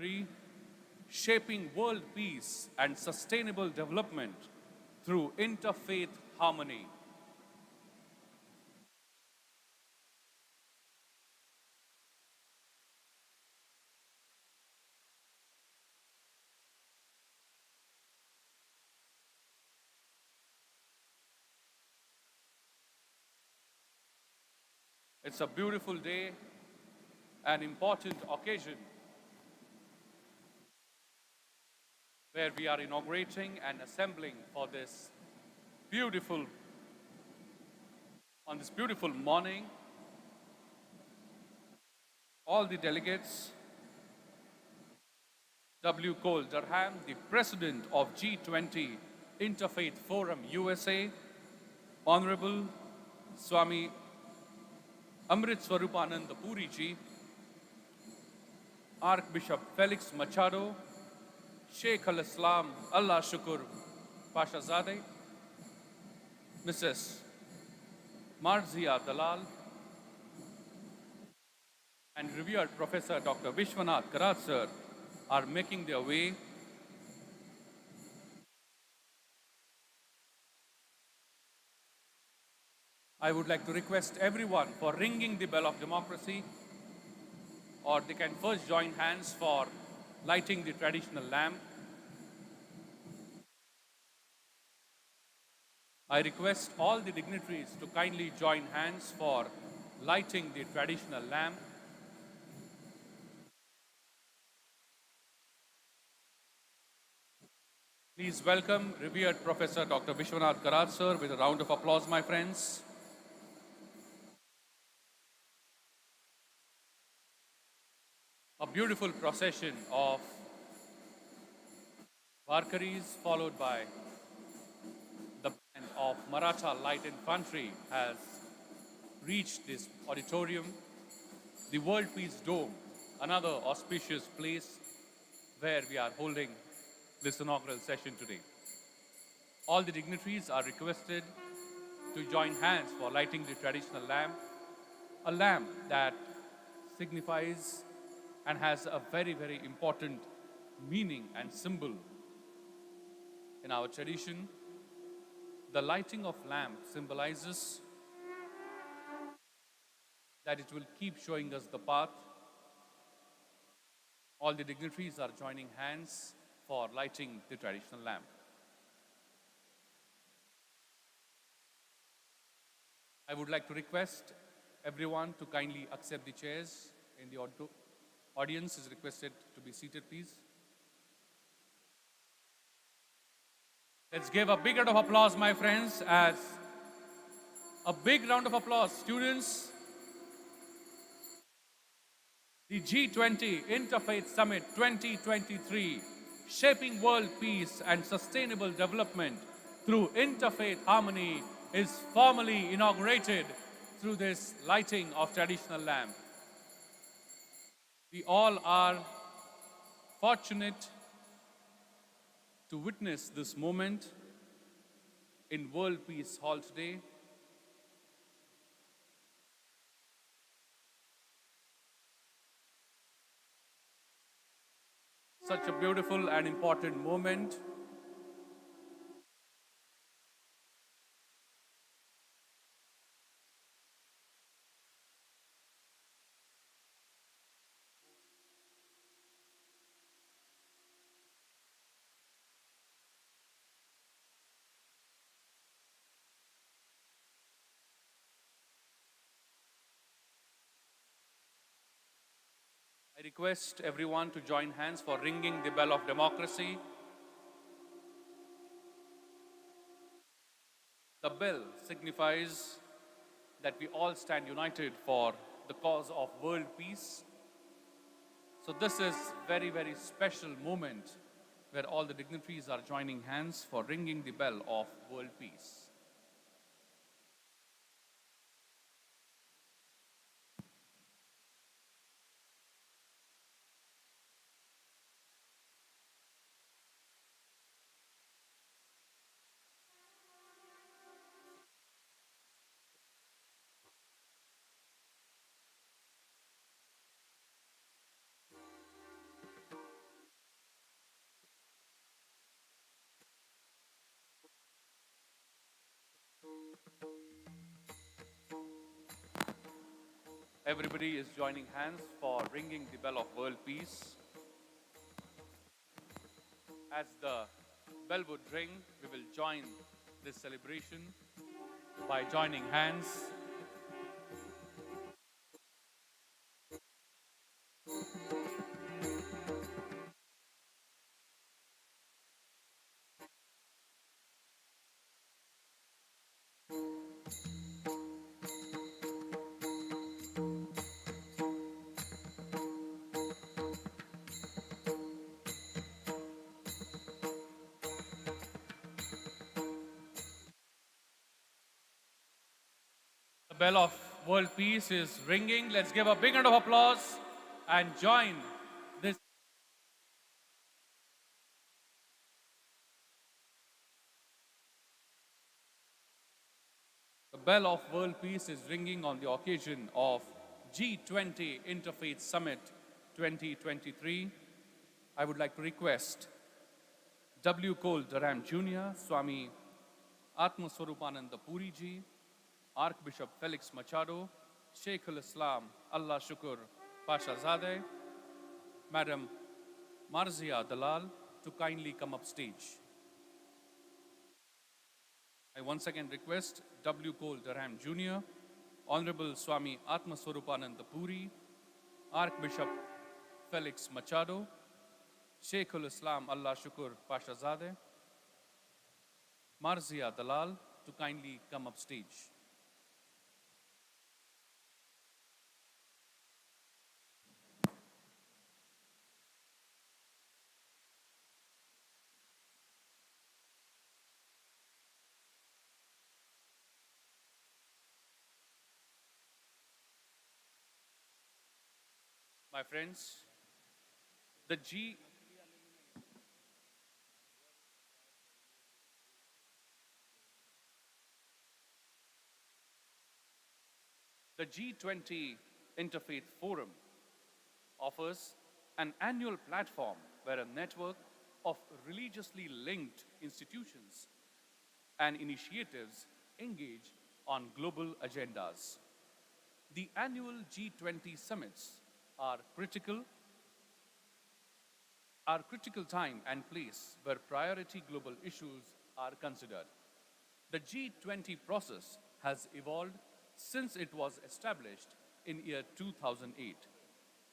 Dignitary, shaping world peace and sustainable development through interfaith harmony. It's a beautiful day, an important occasion where we are inaugurating and assembling for this beautiful, on this beautiful morning. All the delegates, W. Cole Durham, the President of G20 Interfaith Forum USA, Honorable Swami Amrit Swarupananda Puri Ji, Archbishop Felix Machado, Sheikh al-Islam Allah Shukur Pashazadeh, Mrs. Marzia Dalal, and revered Professor Dr. Vishwanath Karat sir are making their way. I would like to request everyone for ringing the bell of democracy, or they can first join hands for lighting the traditional lamp. I request all the dignitaries to kindly join hands for lighting the traditional lamp. Please welcome revered Professor Dr. Vishwanath Karat sir with a round of applause, my friends. A beautiful procession of Varkaris followed by the band of Maratha Light Infantry has reached this auditorium, the World Peace Dome, another auspicious place where we are holding this inaugural session today. All the dignitaries are requested to join hands for lighting the traditional lamp, a lamp that signifies and has a very, very important meaning and symbol in our tradition. The lighting of lamp symbolizes that it will keep showing us the path. All the dignitaries are joining hands for lighting the traditional lamp. I would like to request everyone to kindly accept the chairs in the audience is requested to be seated, please. Let's give a big round of applause, my friends, as a big round of applause. Students, the G20 Interfaith Summit 2023, Shaping World Peace and Sustainable Development through Interfaith Harmony, is formally inaugurated through this lighting of traditional lamp. We all are fortunate to witness this moment in World Peace Hall today. Such a beautiful and important moment. I request everyone to join hands for ringing the bell of democracy. The bell signifies that we all stand united for the cause of world peace. So this is very, very special moment where all the dignitaries are joining hands for ringing the bell of world peace. Everybody is joining hands for ringing the bell of world peace. As the bell would ring, we will join this celebration by joining hands. The bell of world peace is ringing. Let's give a big round of applause and join this. The bell of world peace is ringing on the occasion of G20 Interfaith Summit 2023. I would like to request W. Cole Durham Jr., Swami Atmaswarupananda Puri Ji, Archbishop Felix Machado, Sheikh al-Islam Allah Shukur Pashazadeh, Madam Marzia Dalal to kindly come up stage. I once again request W. Cole Durham Jr., Honorable Swami Atmaswarupananda Puri, Archbishop Felix Machado, Sheikh al-Islam Allah Shukur Pashazadeh, Marzia Dalal to kindly come up stage. My friends, the G20 Interfaith Forum offers an annual platform where a network of religiously linked institutions and initiatives engage on global agendas. The annual G20 summits are critical time and place where priority global issues are considered. The G20 process has evolved since it was established in year 2008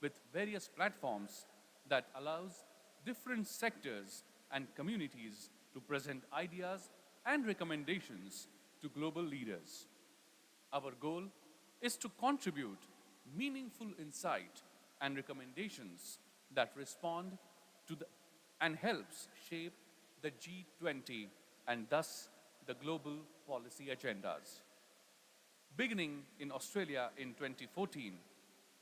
with various platforms that allows different sectors and communities to present ideas and recommendations to global leaders. Our goal is to contribute meaningful insight and recommendations that respond to and helps shape the G20 and thus the global policy agendas. Beginning in Australia in 2014,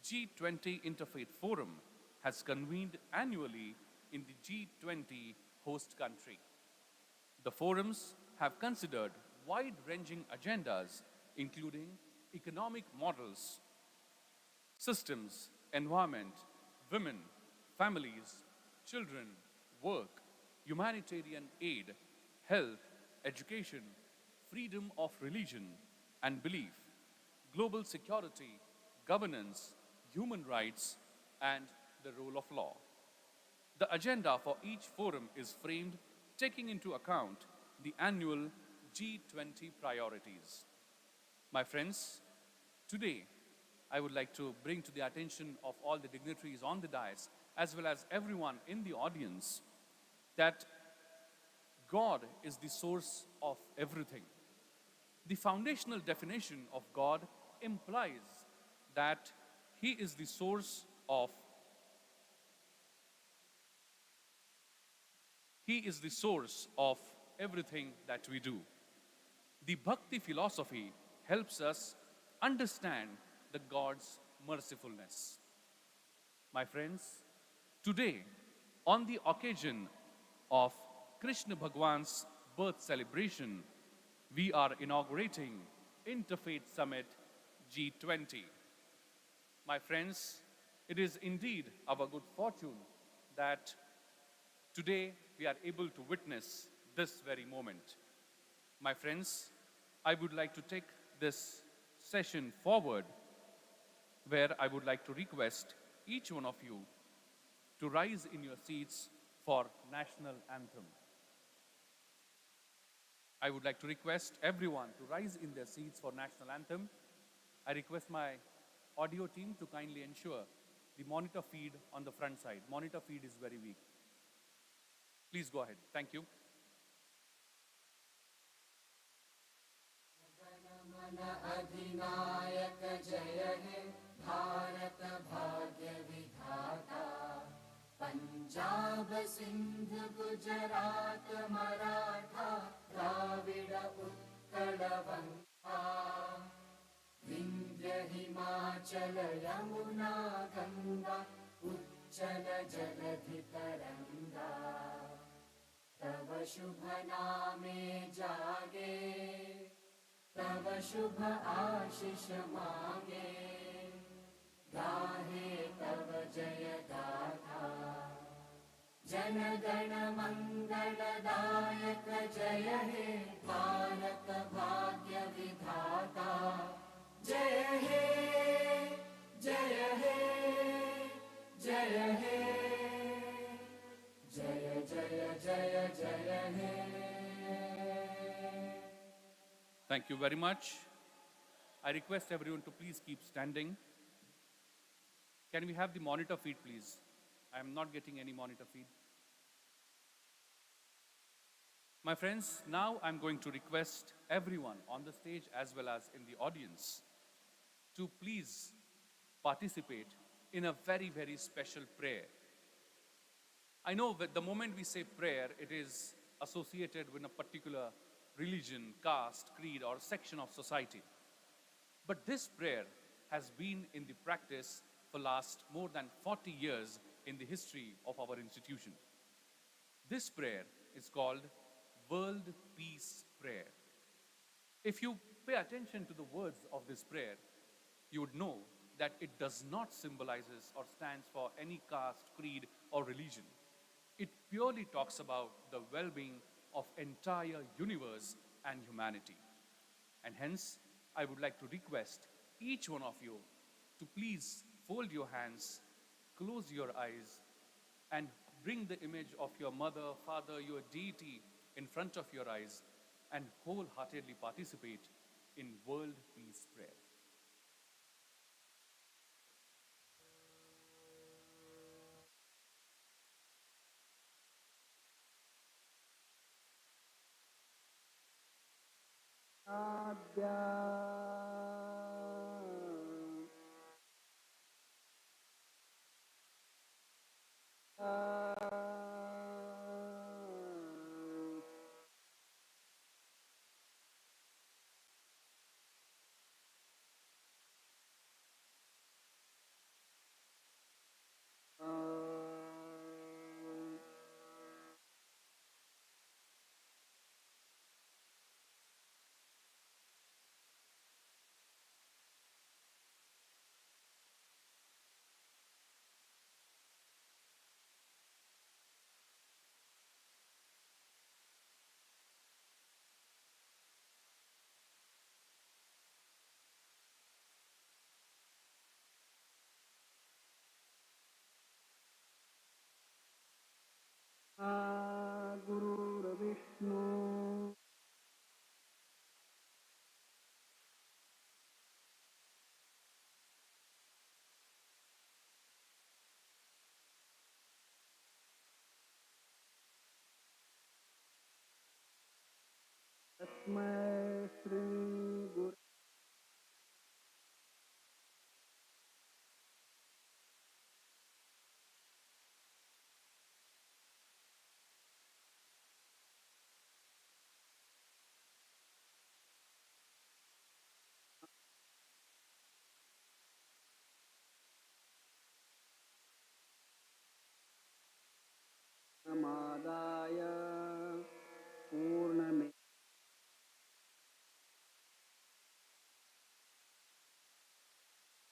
G20 Interfaith Forum has convened annually in the G20 host country. The forums have considered wide-ranging agendas including economic models, systems, environment, women, families, children, work, humanitarian aid, health, education, freedom of religion and belief, global security, governance, human rights, and the rule of law. The agenda for each forum is framed taking into account the annual G20 priorities. My friends, today I would like to bring to the attention of all the dignitaries on the dais as well as everyone in the audience that God is the source of everything. The foundational definition of God implies that He is the source of everything that we do. The Bhakti philosophy helps us understand the God's mercifulness. My friends, today, on the occasion of Krishna Bhagwan's birth celebration, we are inaugurating Interfaith Summit G20. My friends, it is indeed our good fortune that today we are able to witness this very moment. My friends, I would like to take this session forward where I would like to request each one of you to rise in your seats for national anthem. I would like to request everyone to rise in their seats for national anthem. I request my audio team to kindly ensure the monitor feed on the front side. Monitor feed is very weak. Please go ahead. Thank you. अधिनायक जय हे भारत भाग्य विधाता पंजाब सिंध गुजरात मराठा द्राविड उत्कल बंगा विंध्य हिमाचल यमुना गंगा उच्चल जलधि तरंगा तव शुभ नामे जागे तव शुभ आशीष मांगे गाहे तव जय गाथा जन गण मंगलदायक जय हे भारत भाग्य विधाता जय हे जय हे जय हे जय जय जय जय हे. Thank you very much. I request everyone to please keep standing. Can we have the monitor feed, please? I am not getting any monitor feed. My friends, now I'm going to request everyone on the stage as well as in the audience to please participate in a very, very special prayer. I know that the moment we say prayer, it is associated with a particular religion, caste, creed, or section of society. But this prayer has been in the practice for last more than 40 years in the history of our institution. This prayer is called World Peace Prayer. If you pay attention to the words of this prayer, you would know that it does not symbolizes or stands for any caste, creed, or religion. It purely talks about the well-being of entire universe and humanity. And hence, I would like to request each one of you to please fold your hands, close your eyes, and bring the image of your mother, father, your deity in front of your eyes and wholeheartedly participate in World Peace Prayer. गुरुर्विष्णु तस्मै श्री गुरु मादाय पूर्णमे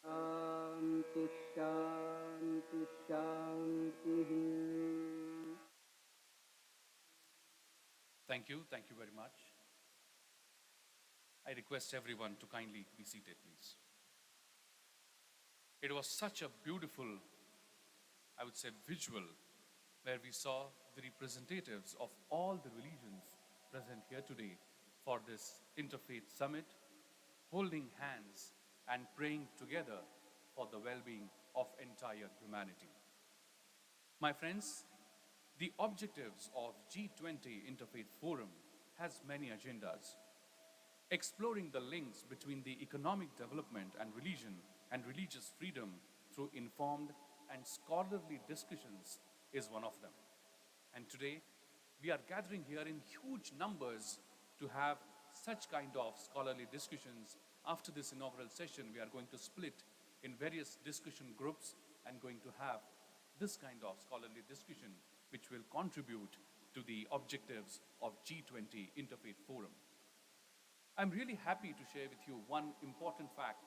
शांति शांति शांति. Thank you very much. I request everyone to kindly be seated, please. It was such a beautiful, I would say, visual, where we saw the representatives of all the religions present here today for this Interfaith Summit, holding hands and praying together for the well-being of entire humanity. My friends, the objectives of G20 Interfaith Forum has many agendas. Exploring the links between the economic development and religion and religious freedom through informed and scholarly discussions is one of them. And today, we are gathering here in huge numbers to have such kind of scholarly discussions. After this inaugural session, we are going to split in various discussion groups and going to have this kind of scholarly discussion which will contribute to the objectives of G20 Interfaith Forum. I'm really happy to share with you one important fact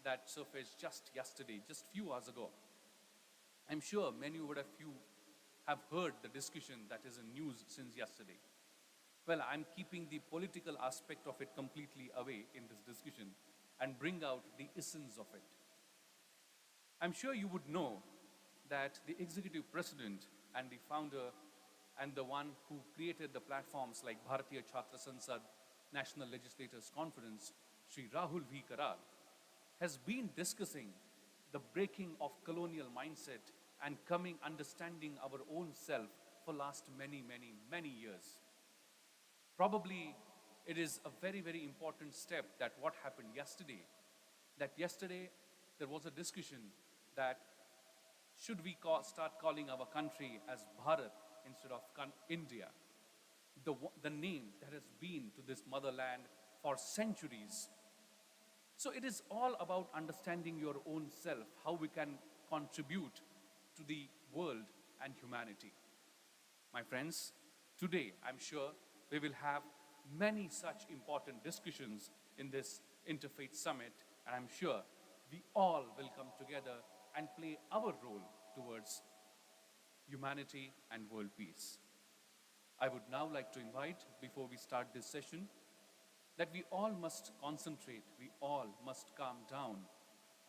that surfaced just yesterday, just few hours ago. I'm sure many would have heard the discussion that is in news since yesterday. Well, I'm keeping the political aspect of it completely away in this discussion and bring out the essence of it. I'm sure you would know that the executive president and the founder and the one who created the platforms like Bharatiya Chhatra Sansad, National Legislators Conference, Sri Rahul V. Karal, has been discussing the breaking of colonial mindset and coming understanding our own self for last many years. Probably it is a very, very important step that what happened yesterday, that yesterday there was a discussion that should we start calling our country as Bharat instead of India, the name that has been to this motherland for centuries. So it is all about understanding your own self, how we can contribute to the world and humanity. My friends, today I'm sure we will have many such important discussions in this Interfaith Summit, and I'm sure we all will come together and play our role towards humanity and world peace. I would now like to invite, before we start this session, that we all must concentrate, we all must calm down,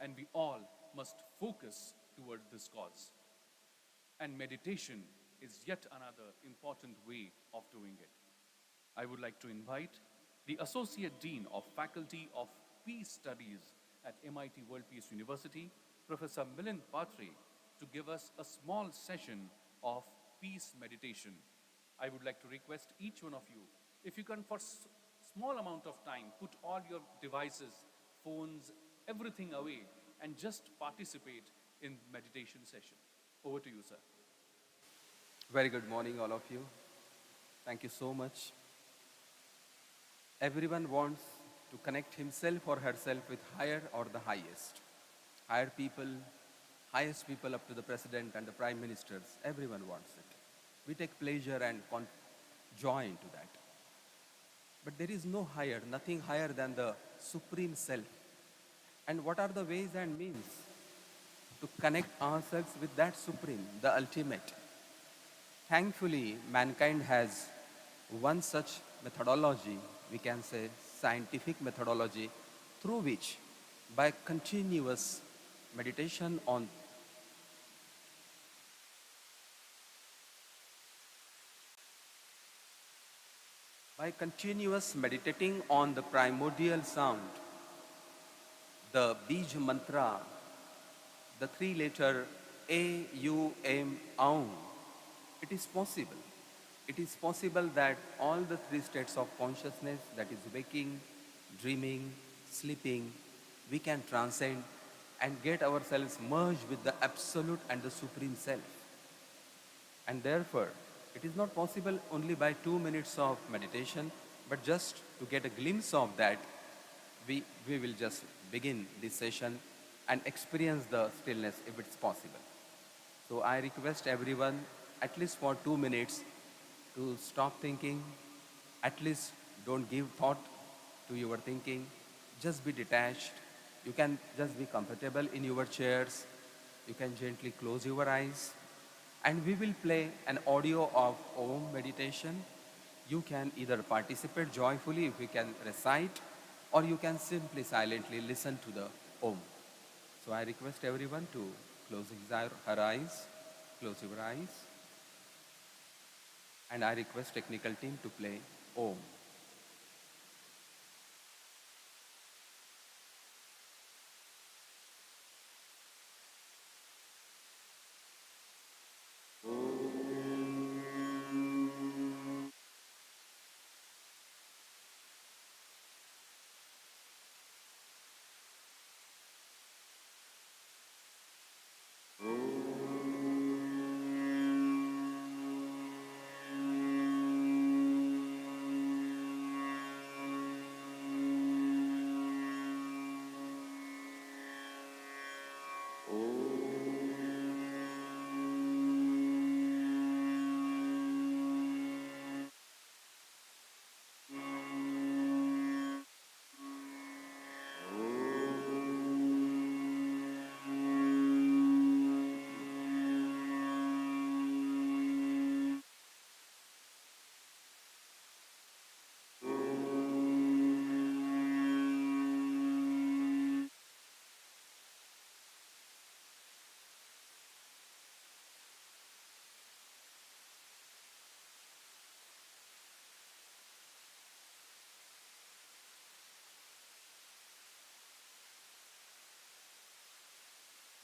and we all must focus towards this cause. And meditation is yet another important way of doing it. I would like to invite the Associate Dean of Faculty of Peace Studies at MIT World Peace University, Professor Milind Patre, to give us a small session of peace meditation. I would like to request each one of you, if you can for small amount of time, put all your devices, phones, everything away and just participate in meditation session. Over to you, sir. Very good morning, all of you. Thank you so much. Everyone wants to connect himself or herself with higher or the highest. Higher people, highest people up to the president and the prime ministers, everyone wants it. We take pleasure and joy into that. But there is no higher, nothing higher than the Supreme Self. And what are the ways and means to connect ourselves with that Supreme, the ultimate? Thankfully, mankind has one such methodology, we can say scientific methodology, through which by continuous meditation on meditating on the primordial sound, the Bij mantra, the three-letter A-U-M, Aum, it is possible. It is possible that all the three states of consciousness, that is waking, dreaming, sleeping, we can transcend and get ourselves merged with the Absolute and the Supreme Self. And therefore, it is not possible only by 2 minutes of meditation, but just to get a glimpse of that, we will just begin this session and experience the stillness if it's possible. So I request everyone, at least for 2 minutes, to stop thinking, at least don't give thought to your thinking, just be detached. You can just be comfortable in your chairs, you can gently close your eyes, and we will play an audio of Om meditation. You can either participate joyfully if you can recite, or you can simply silently listen to the Om. So I request everyone to close her eyes, close your eyes, and I request technical team to play Om.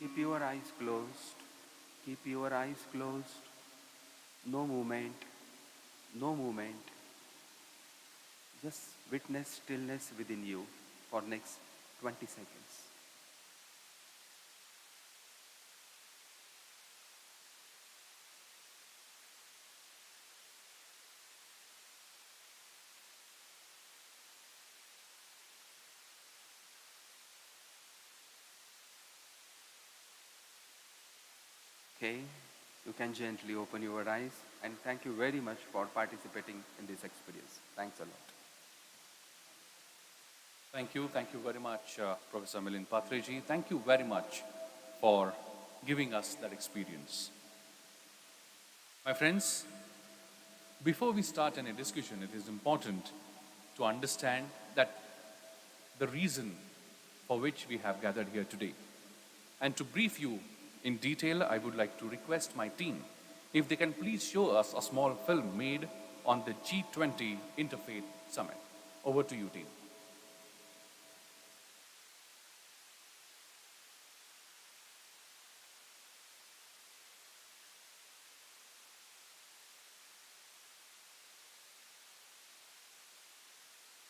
Keep your eyes closed. Keep your eyes closed. No movement. No movement. Just witness stillness within you for next 20 seconds. Okay, you can gently open your eyes, and thank you very much for participating in this experience. Thanks a lot. Thank you very much, Professor Milind Patreji. Thank you very much for giving us that experience. My friends, before we start any discussion, it is important to understand that the reason for which we have gathered here today. And to brief you in detail, I would like to request my team if they can please show us a small film made on the G20 Interfaith Summit. Over to you, team.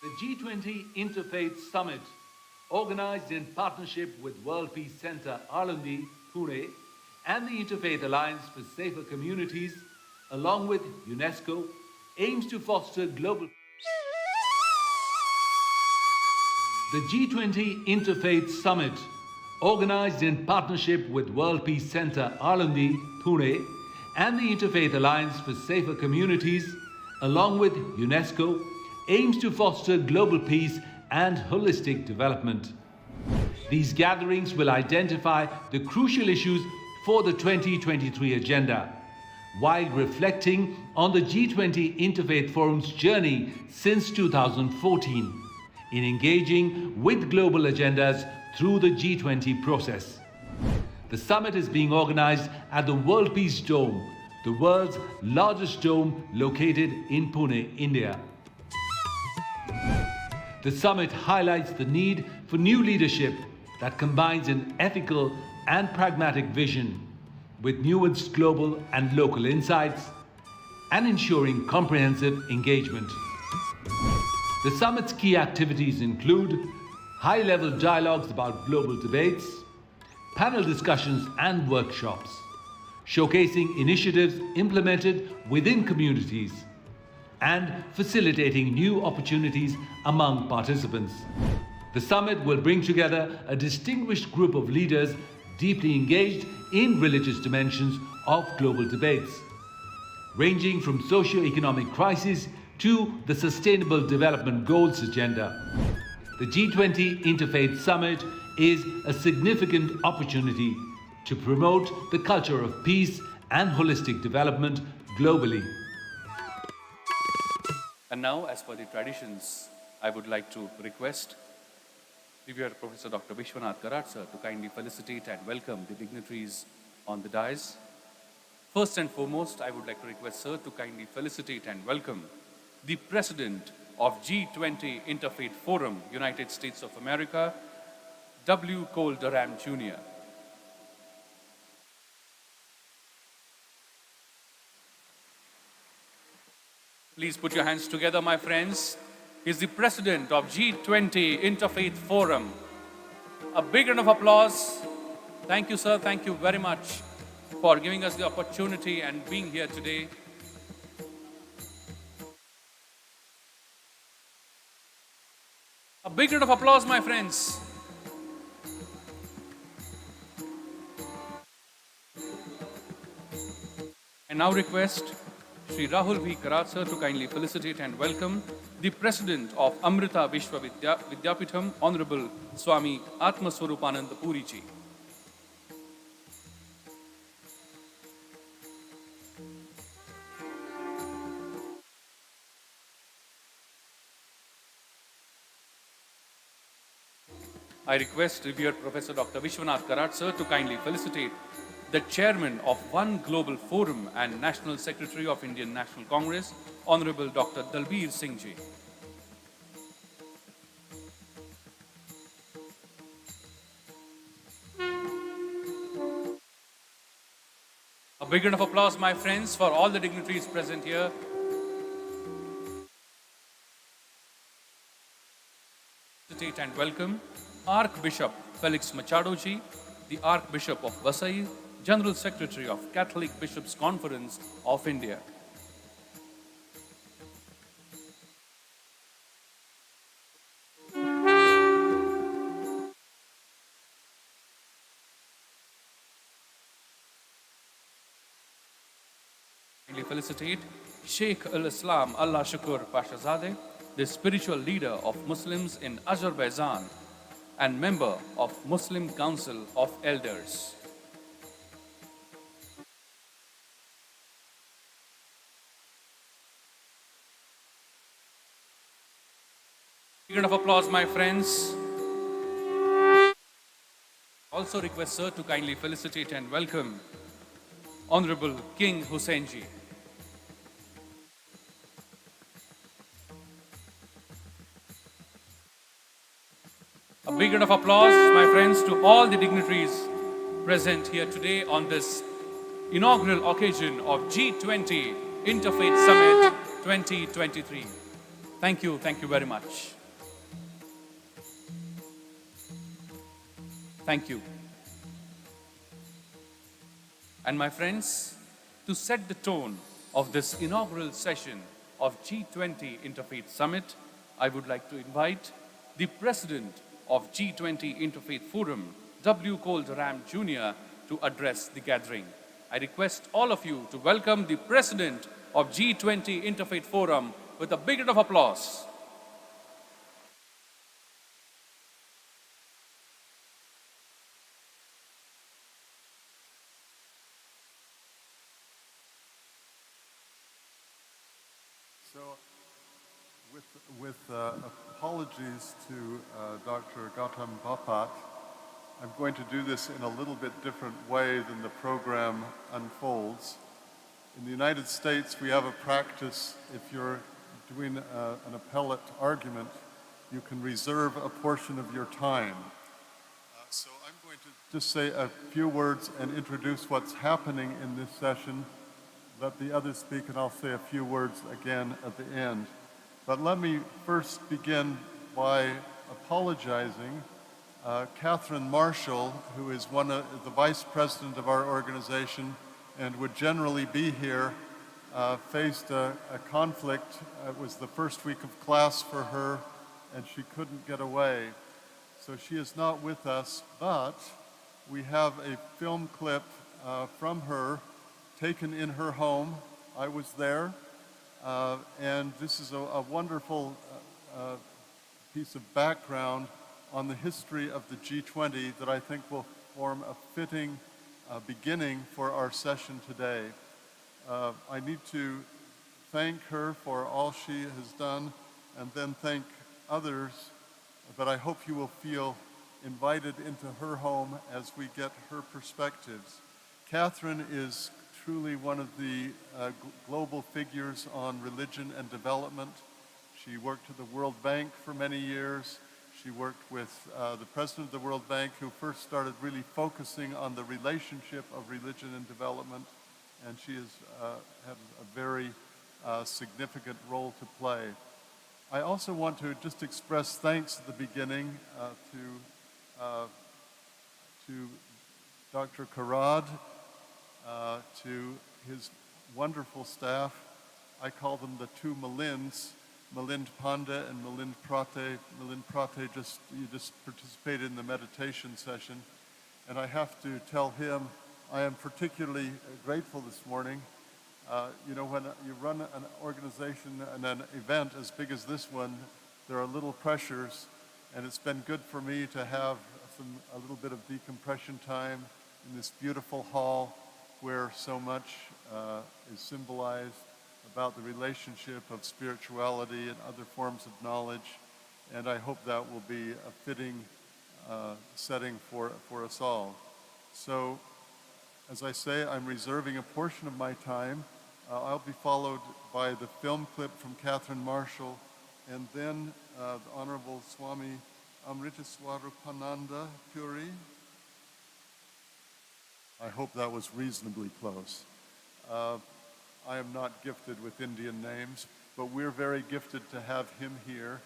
The G20 Interfaith Summit, organized in partnership with World Peace Center, Alandi, Pune, and the Interfaith Alliance for Safer Communities, along with UNESCO, aims to foster global... The G20 Interfaith Summit, organized in partnership with World Peace Center, Alandi, Pune, and the Interfaith Alliance for Safer Communities, along with UNESCO, aims to foster global peace and holistic development. These gatherings will identify the crucial issues for the 2023 agenda, while reflecting on the G20 Interfaith Forum's journey since 2014 in engaging with global agendas through the G20 process. The summit is being organized at the World Peace Dome, the world's largest dome located in Pune, India. The summit highlights the need for new leadership that combines an ethical and pragmatic vision with nuanced global and local insights and ensuring comprehensive engagement. The summit's key activities include high-level dialogues about global debates, panel discussions and workshops, showcasing initiatives implemented within communities, and facilitating new opportunities among participants. The summit will bring together a distinguished group of leaders deeply engaged in religious dimensions of global debates, ranging from socio-economic crises to the Sustainable Development Goals agenda. The G20 Interfaith Summit is a significant opportunity to promote the culture of peace and holistic development globally. And now, as per the traditions, I would like to request Revered Professor Dr. Vishwanath Karat, sir, to kindly felicitate and welcome the dignitaries on the dais. First and foremost, I would like to request sir to kindly felicitate and welcome the President of G20 Interfaith Forum, United States of America, W. Cole Durham Jr. Please put your hands together, my friends. He's the President of G20 Interfaith Forum. A big round of applause. Thank you, sir. Thank you very much for giving us the opportunity and being here today. A big round of applause, my friends. I now request Sri Rahul V. Karat sir to kindly felicitate and welcome the President of Amrita Vishwa Vidyapitham, Honorable Swami Atmaswarupananda Puri ji. I request revered Professor Dr. Vishwanath Karat sir to kindly felicitate the Chairman of One Global Forum and National Secretary of Indian National Congress, Honorable Dr. Dalbir Singh ji. A big round of applause, my friends, for all the dignitaries present here. And welcome Archbishop Felix Machado ji, the Archbishop of Vasai, General Secretary of Catholic Bishops' Conference of India. Kindly felicitate Sheikh al-Islam Allah Shukur Pashazadeh, the spiritual leader of Muslims in Azerbaijan and member of Muslim Council of Elders. Round of applause, my friends. Also request sir to kindly felicitate and welcome Honorable King Hussain ji. A big round of applause, my friends, to all the dignitaries present here today on this inaugural occasion of G20 Interfaith Summit 2023. Thank you very much. Thank you. And my friends, to set the tone of this inaugural session of G20 Interfaith Summit, I would like to invite the President of G20 Interfaith Forum, W. Cole Durham Jr., to address the gathering. I request all of you to welcome the President of G20 Interfaith Forum with a big round of applause. So, with apologies to Dr. Gautam Bapat, I'm going to do this in a little bit different way than the program unfolds. In the United States, we have a practice, if you're doing an appellate argument, you can reserve a portion of your time. So I'm going to just say a few words and introduce what's happening in this session. Let the others speak, and I'll say a few words again at the end. But let me first begin by apologizing. Catherine Marshall, who is the vice president of our organization and would generally be here, faced a conflict. It was the first week of class for her, and she couldn't get away. So she is not with us, but we have a film clip from her taken in her home. I was there, and this is a wonderful piece of background on the history of the G20 that I think will form a fitting beginning for our session today. I need to thank her for all she has done, and then thank others but I hope you will feel invited into her home as we get her perspectives. Catherine is truly one of the global figures on religion and development. She worked at the World Bank for many years. She worked with the president of the World Bank, who first started really focusing on the relationship of religion and development, and she has had a very significant role to play. I also want to just express thanks at the beginning to Dr. Karad, to his wonderful staff. I call them the two Milinds, Milind Pandey and Milind Prate. Milind Prate you just participated in the meditation session. And I have to tell him I am particularly grateful this morning. You know, when you run an organization and an event as big as this one, there are little pressures, and it's been good for me to have a little bit of decompression time in this beautiful hall where so much is symbolized about the relationship of spirituality and other forms of knowledge, and I hope that will be a fitting setting for us all. So, as I say, I'm reserving a portion of my time. I'll be followed by the film clip from Catherine Marshall, and then the Honorable Swami Amritaswarupananda Puri. I hope that was reasonably close. I am not gifted with Indian names, but we're very gifted to have him here.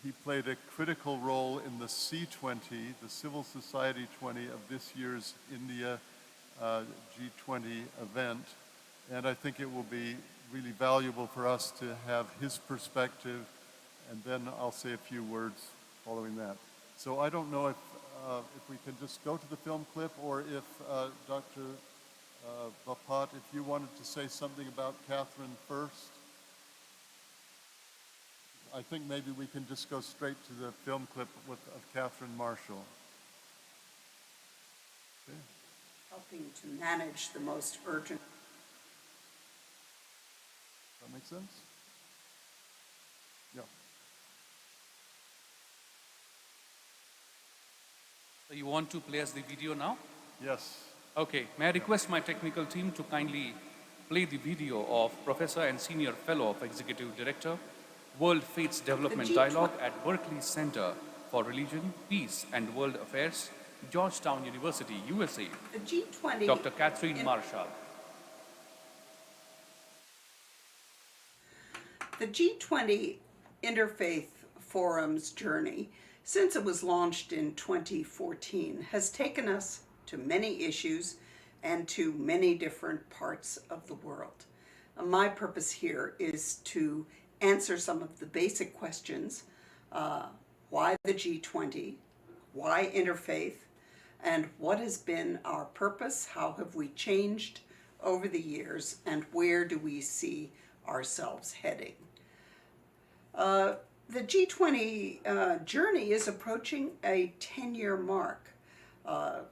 He played a critical role in the C20, the Civil Society 20 of this year's India G20 event. And I think it will be really valuable for us to have his perspective, and then I'll say a few words following that. So I don't know if we can just go to the film clip, or if Dr. Bapat, if you wanted to say something about Catherine first. I think maybe we can just go straight to the film clip of Catherine Marshall. Okay. Helping to manage the most urgent. Does that make sense? Yeah. So you want to play us the video now? Yes. Okay, may I request my technical team to kindly play the video of Professor and Senior Fellow of Executive Director, World Faiths Development Dialogue at Berkeley Center for Religion, Peace and World Affairs, Georgetown University, USA, The G20. Dr. Catherine Marshall. The G20 Interfaith Forum's journey, since it was launched in 2014, has taken us to many issues and to many different parts of the world. My purpose here is to answer some of the basic questions. Why the G20? Why interfaith? And what has been our purpose? How have we changed over the years? And where do we see ourselves heading? The G20 journey is approaching a 10-year mark.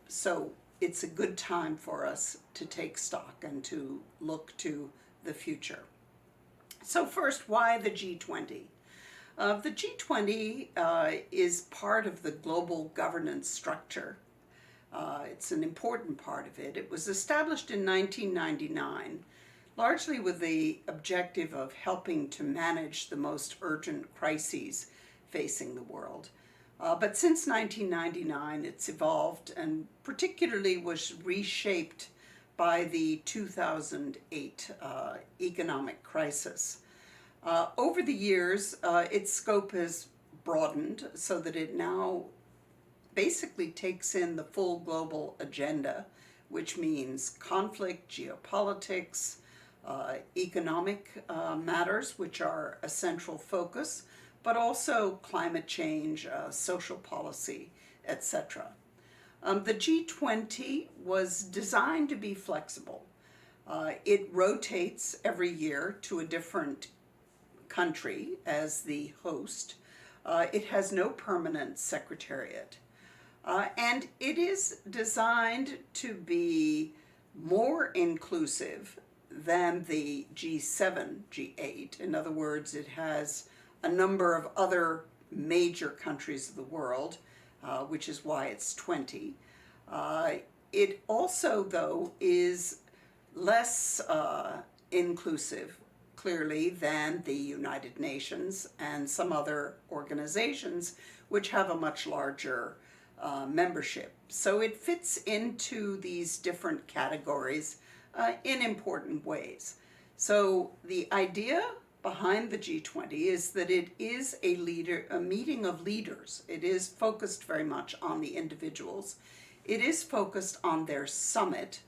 So it's a good time for us to take stock and to look to the future. So first, why the G20? The G20 is part of the global governance structure. It's an important part of it. It was established in 1999, largely with the objective of helping to manage the most urgent crises facing the world. But since 1999, it's evolved and particularly was reshaped by the 2008 economic crisis. Over the years, its scope has broadened so that it now basically takes in the full global agenda, which means conflict, geopolitics, economic matters, which are a central focus, but also climate change, social policy, etc. The G20 was designed to be flexible. It rotates every year to a different country as the host. It has no permanent secretariat. And it is designed to be more inclusive than the G7, G8. In other words, it has a number of other major countries of the world, which is why it's 20. It also, though, is less inclusive, clearly, than the United Nations and some other organizations which have a much larger membership. So it fits into these different categories in important ways. So the idea behind the G20 is that it is a meeting of leaders. It is focused very much on the individuals. It is focused on their summit,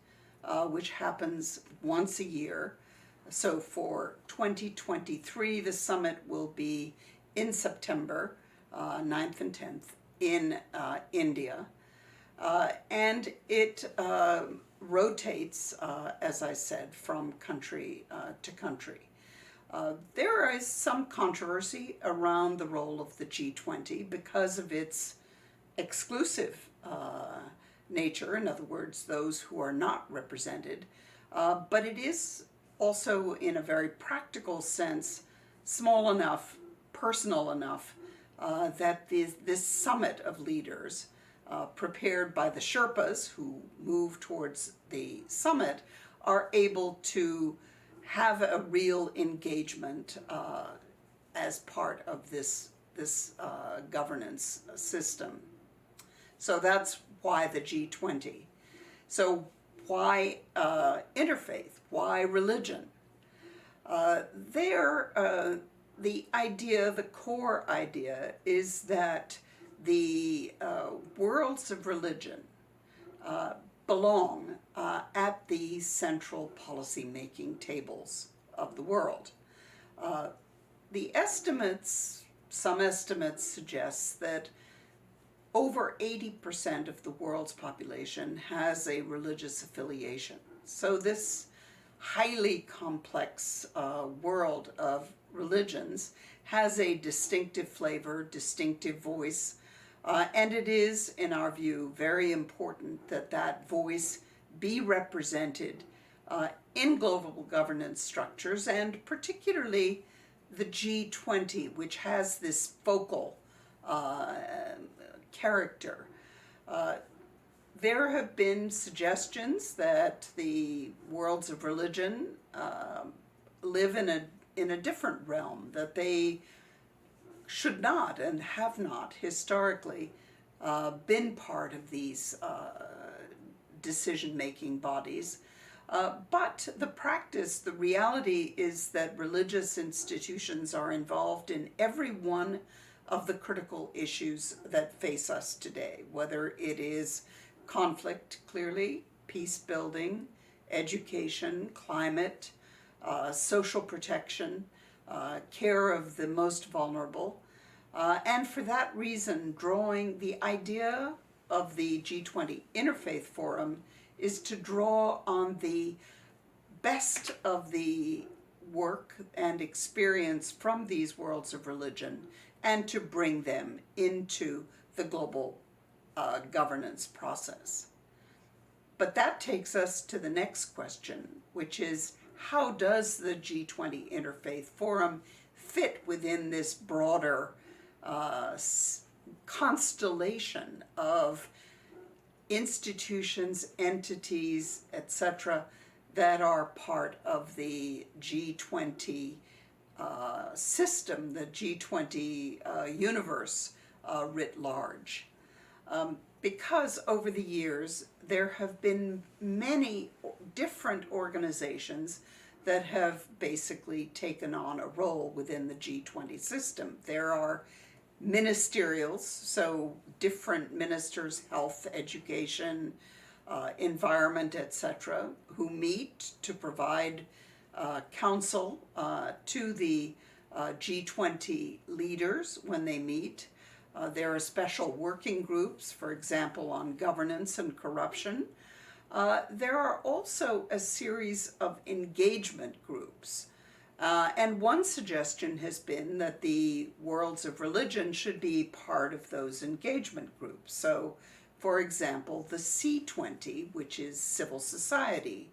which happens once a year. So for 2023, the summit will be in September, 9th and 10th, in India. And it rotates, as I said, from country to country. There is some controversy around the role of the G20 because of its exclusive nature, in other words, those who are not represented. But it is also, in a very practical sense, small enough, personal enough, that this summit of leaders, prepared by the Sherpas who move towards the summit, are able to have a real engagement as part of this governance system. So that's why the G20. So why interfaith? Why religion? The idea, the core idea, is that the worlds of religion belong at the central policy-making tables of the world. The estimates, some estimates suggest that over 80% of the world's population has a religious affiliation. So this highly complex world of religions has a distinctive flavor, distinctive voice, and it is, in our view, very important that that voice be represented in global governance structures, and particularly the G20, which has this focal character. There have been suggestions that the worlds of religion live in a different realm, that they should not and have not historically been part of these decision-making bodies. But the practice, the reality is that religious institutions are involved in every one of the critical issues that face us today, whether it is conflict, clearly, peace building, education, climate, social protection, care of the most vulnerable. And for that reason, drawing the idea of the G20 Interfaith Forum is to draw on the best of the work and experience from these worlds of religion and to bring them into the global governance process. But that takes us to the next question, which is, how does the G20 Interfaith Forum fit within this broader constellation of institutions, entities, etc., that are part of the G20 system, the G20 universe writ large? Because over the years, there have been many different organizations that have basically taken on a role within the G20 system. There are ministerials, so different ministers, health, education, environment, etc., who meet to provide counsel to the G20 leaders when they meet. There are special working groups, for example, on governance and corruption. There are also a series of engagement groups. And one suggestion has been that the worlds of religion should be part of those engagement groups. So, for example, the C20, which is civil society,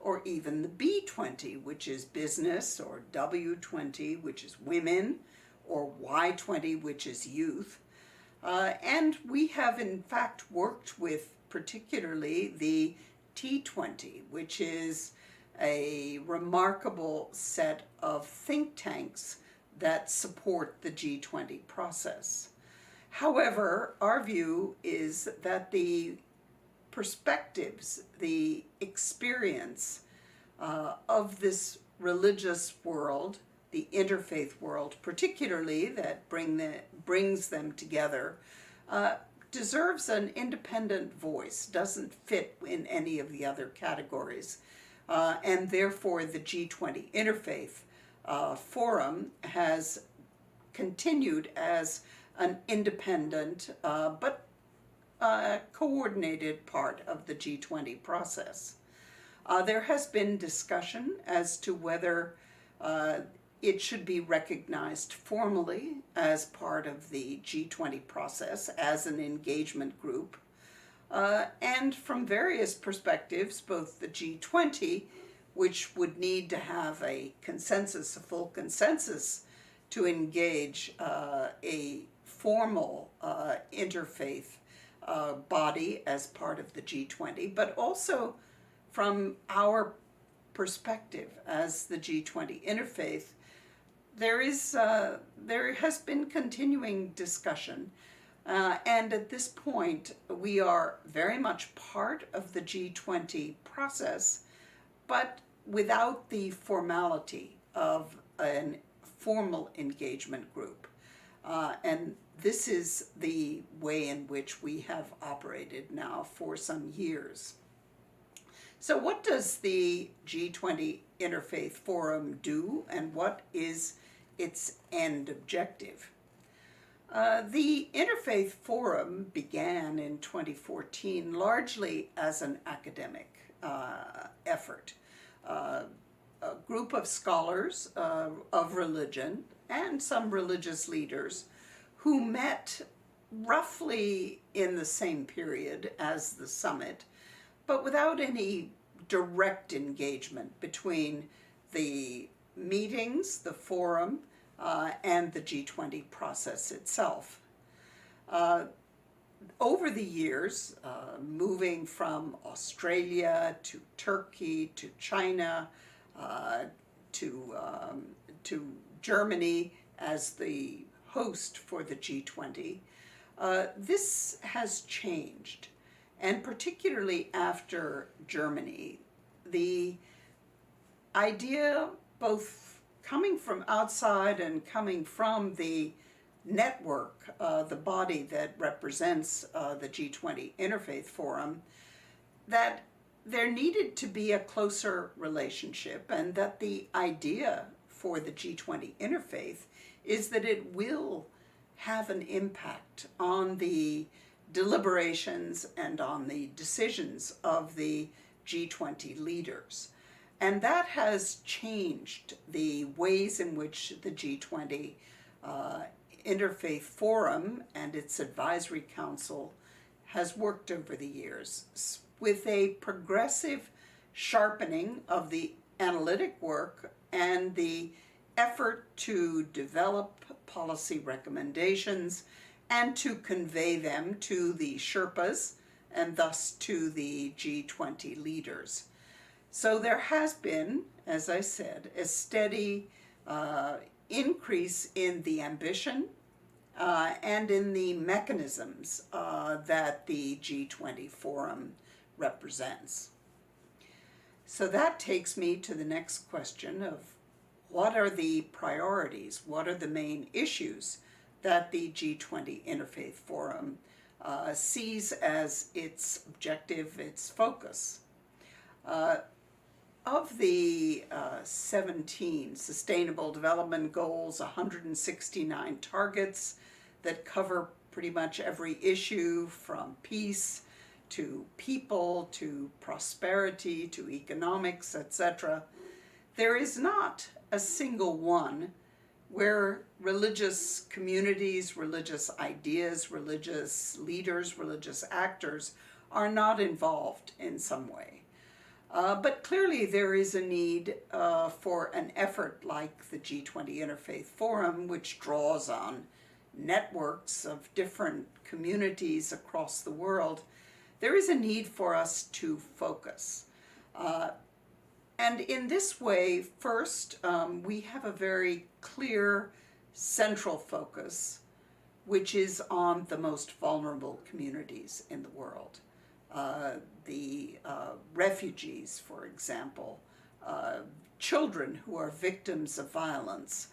or even the B20, which is business, or W20, which is women, or Y20, which is youth. And we have in fact worked with particularly the T20, which is a remarkable set of think tanks that support the G20 process. However, our view is that the perspectives, the experience of this religious world, the interfaith world particularly, that brings them together, deserves an independent voice, doesn't fit in any of the other categories. And therefore the G20 Interfaith Forum has continued as an independent but coordinated part of the G20 process. There has been discussion as to whether it should be recognized formally as part of the G20 process as an engagement group. And from various perspectives, both the G20, which would need to have a consensus, a full consensus, to engage a formal interfaith body as part of the G20, but also from our perspective as the G20 Interfaith, there has been continuing discussion, and at this point we are very much part of the G20 process, but without the formality of a formal engagement group. And this is the way in which we have operated now for some years. So what does the G20 Interfaith Forum do, and what is its end objective? The Interfaith Forum began in 2014 largely as an academic effort. A group of scholars of religion and some religious leaders who met roughly in the same period as the summit, but without any direct engagement between the meetings, the forum, and the G20 process itself. Over the years, moving from Australia to Turkey to China to Germany as the host for the G20, this has changed. And particularly after Germany, the idea, both coming from outside and coming from the network, the body that represents the G20 Interfaith Forum, that there needed to be a closer relationship, and that the idea for the G20 Interfaith is that it will have an impact on the deliberations and on the decisions of the G20 leaders. And that has changed the ways in which the G20 Interfaith Forum and its advisory council has worked over the years, with a progressive sharpening of the analytic work and the effort to develop policy recommendations and to convey them to the Sherpas and thus to the G20 leaders. So there has been, as I said, a steady increase in the ambition and in the mechanisms that the G20 Forum represents. So that takes me to the next question of what are the priorities, what are the main issues that the G20 Interfaith Forum sees as its objective, its focus. Of the 17 Sustainable Development Goals, 169 targets that cover pretty much every issue from peace to people to prosperity to economics, etc., there is not a single one where religious communities, religious ideas, religious leaders, religious actors are not involved in some way. But clearly there is a need for an effort like the G20 Interfaith Forum, which draws on networks of different communities across the world. There is a need for us to focus. And in this way, first, we have a very clear central focus, which is on the most vulnerable communities in the world. The refugees, for example, children who are victims of violence,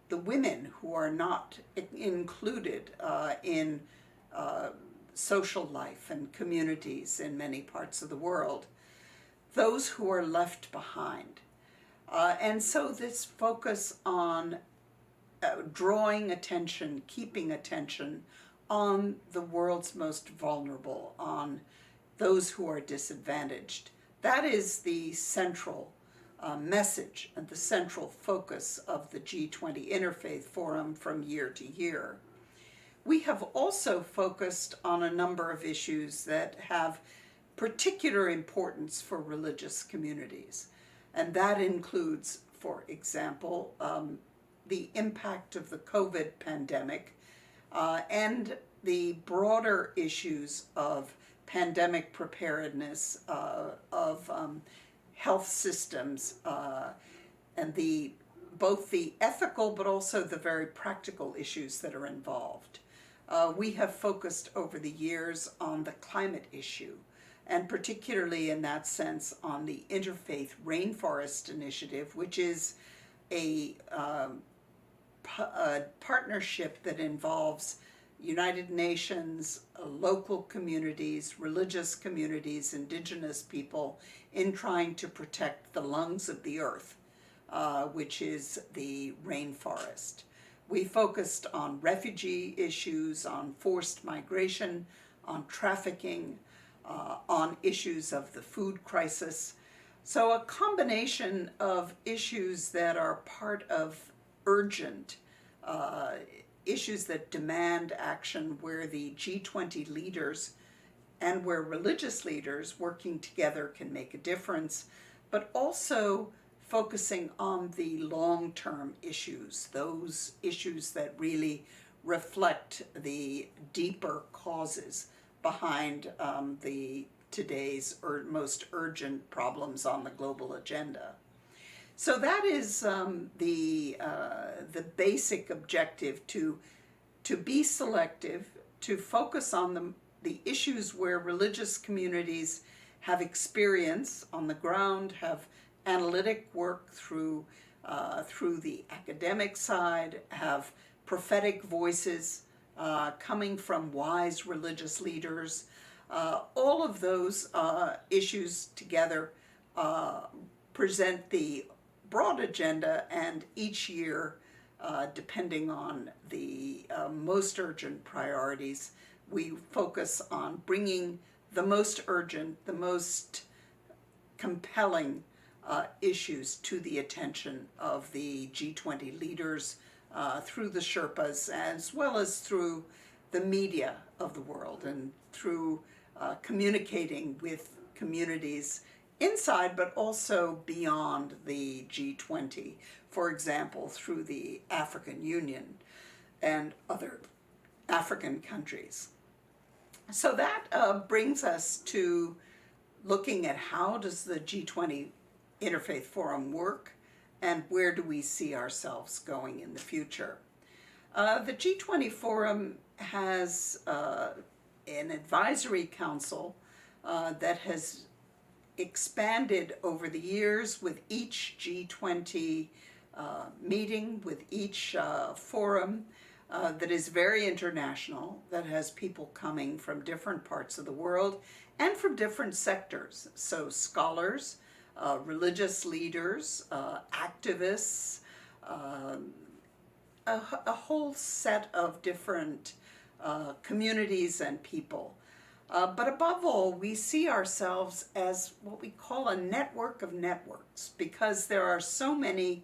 the women who are not included in social life and communities in many parts of the world, those who are left behind. And so this focus on drawing attention, keeping attention on the world's most vulnerable, on those who are disadvantaged. That is the central message and the central focus of the G20 Interfaith Forum from year to year. We have also focused on a number of issues that have particular importance for religious communities, and that includes, for example, the impact of the COVID pandemic and the broader issues of pandemic preparedness, of health systems, and both the ethical but also the very practical issues that are involved. We have focused over the years on the climate issue, and particularly in that sense on the Interfaith Rainforest Initiative, which is a partnership that involves United Nations, local communities, religious communities, indigenous people in trying to protect the lungs of the earth, which is the rainforest. We focused on refugee issues, on forced migration, on trafficking, on issues of the food crisis. So a combination of issues that are part of urgent issues that demand action, where the G20 leaders and where religious leaders working together can make a difference, but also focusing on the long-term issues, those issues that really reflect the deeper causes behind today's most urgent problems on the global agenda. So that is the basic objective, to be selective, to focus on the issues where religious communities have experience on the ground, have analytic work through the academic side, have prophetic voices coming from wise religious leaders. All of those issues together present the broad agenda, and each year, depending on the most urgent priorities, we focus on bringing the most urgent, the most compelling issues to the attention of the G20 leaders through the Sherpas, as well as through the media of the world, and through communicating with communities inside but also beyond the G20, for example, through the African Union and other African countries. So that brings us to looking at how does the G20 Interfaith Forum work, and where do we see ourselves going in the future. The G20 Forum has an advisory council that has expanded over the years with each G20 meeting, with each forum that is very international, that has people coming from different parts of the world and from different sectors. So scholars, religious leaders, activists, a whole set of different communities and people. But above all, we see ourselves as what we call a network of networks, because there are so many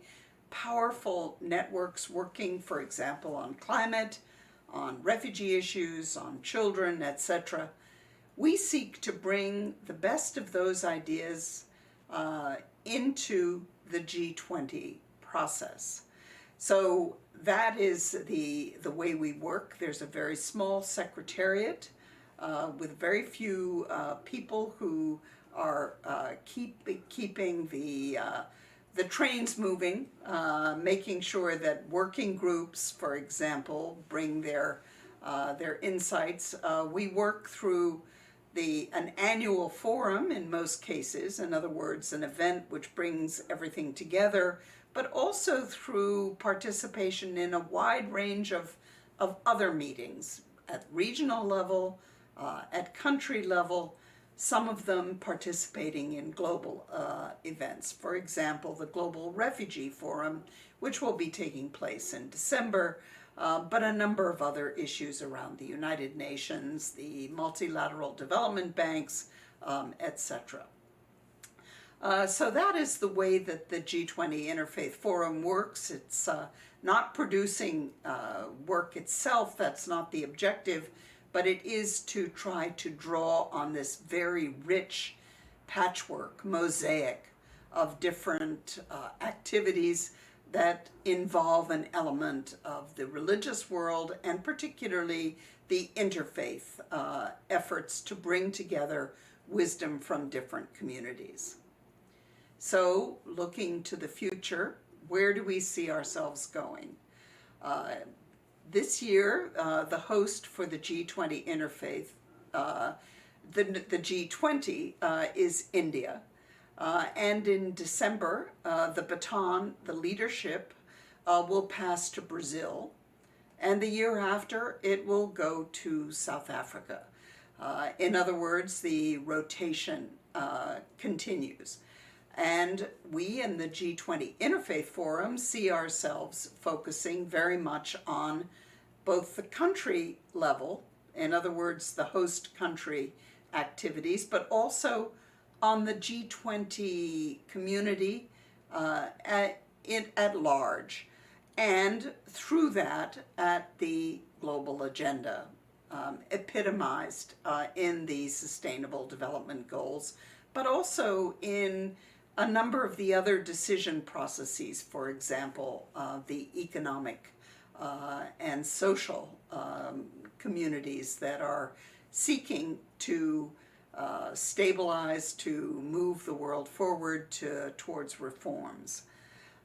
powerful networks working, for example, on climate, on refugee issues, on children, etc. we seek to bring the best of those ideas into the G20 process. So that is the way we work. There's a very small secretariat with very few people who are keeping the trains moving, making sure that working groups, for example, bring their insights. We work through an annual forum in most cases, in other words, an event which brings everything together, but also through participation in a wide range of other meetings at regional level, at country level, some of them participating in global events. For example, the Global Refugee Forum, which will be taking place in December, but a number of other issues around the United Nations, the multilateral development banks, etc. So that is the way that the G20 Interfaith Forum works. It's not producing work itself, that's not the objective, but it is to try to draw on this very rich patchwork, mosaic of different activities that involve an element of the religious world and particularly the interfaith efforts to bring together wisdom from different communities. So, looking to the future, where do we see ourselves going? This year, the host for the G20 Interfaith, the G20 is India. And in December, the baton, the leadership, will pass to Brazil. And the year after, it will go to South Africa. In other words, the rotation continues. And we in the G20 Interfaith Forum see ourselves focusing very much on both the country level, in other words, the host country activities, but also on the G20 community at large, and through that at the global agenda, epitomized in the Sustainable Development Goals, but also in a number of the other decision processes, for example, the economic and social communities that are seeking to stabilize, to move the world forward towards reforms.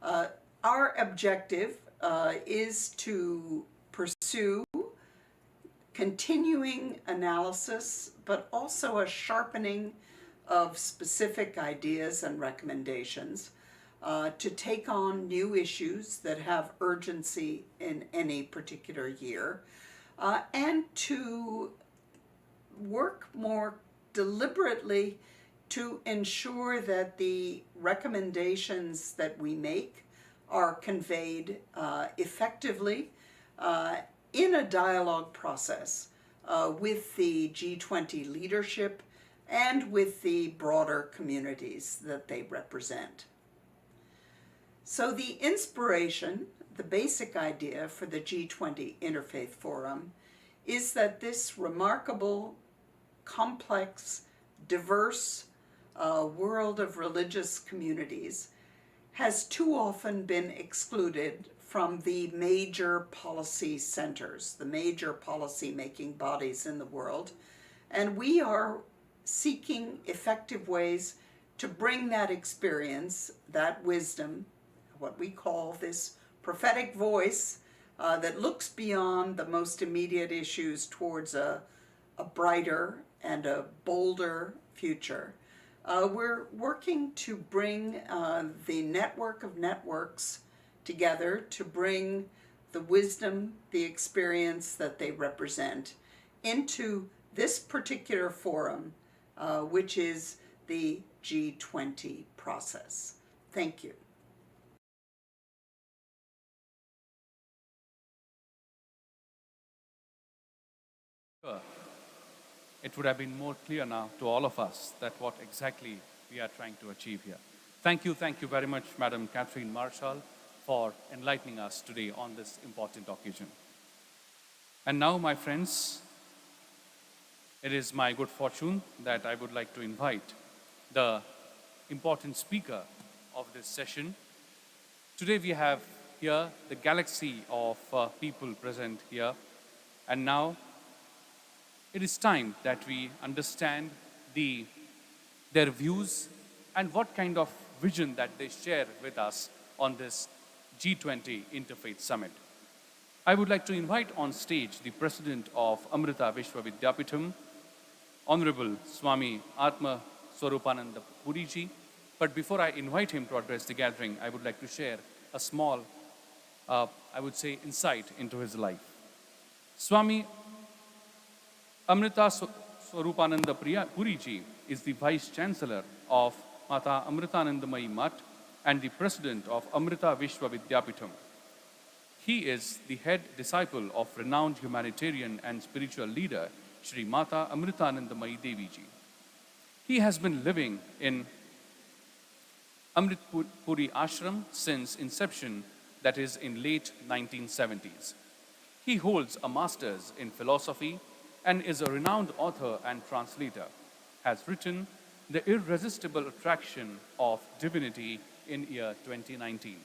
Our objective is to pursue continuing analysis, but also a sharpening of specific ideas and recommendations to take on new issues that have urgency in any particular year, and to work more deliberately to ensure that the recommendations that we make are conveyed effectively in a dialogue process with the G20 leadership and with the broader communities that they represent. So the inspiration, the basic idea for the G20 Interfaith Forum is that this remarkable, complex, diverse world of religious communities has too often been excluded from the major policy centers, the major policy-making bodies in the world, and we are seeking effective ways to bring that experience, that wisdom, what we call this prophetic voice that looks beyond the most immediate issues towards a brighter and a bolder future. We're working to bring the network of networks together to bring the wisdom, the experience that they represent into this particular forum, which is the G20 process. Thank you. It would have been more clear now to all of us that what exactly we are trying to achieve here. Thank you very much, Madam Catherine Marshall, for enlightening us today on this important occasion. And now, my friends, It is my good fortune that I would like to invite the important speaker of this session. Today we have here the galaxy of people present here, and now it is time that we understand their views and what kind of vision that they share with us on this G20 Interfaith Summit. I would like to invite on stage the President of MITWPU, Honorable Swami Atma Swarupananda Puriji. But before I invite him to address the gathering, I would like to share a small, I would say, insight into his life. Swami Amrita Swarupananda Puriji is the Vice Chancellor of Mata Amritanandamayi Math and the President of Amrita Vishwa Vidyapitam. He is the head disciple of renowned humanitarian and spiritual leader Shri Mata Amritanandamayi Deviji. He has been living in Amritpuri Ashram since inception, that is in late 1970s. He holds a master's in philosophy and is a renowned author and translator. Has written The Irresistible Attraction of Divinity in year 2019.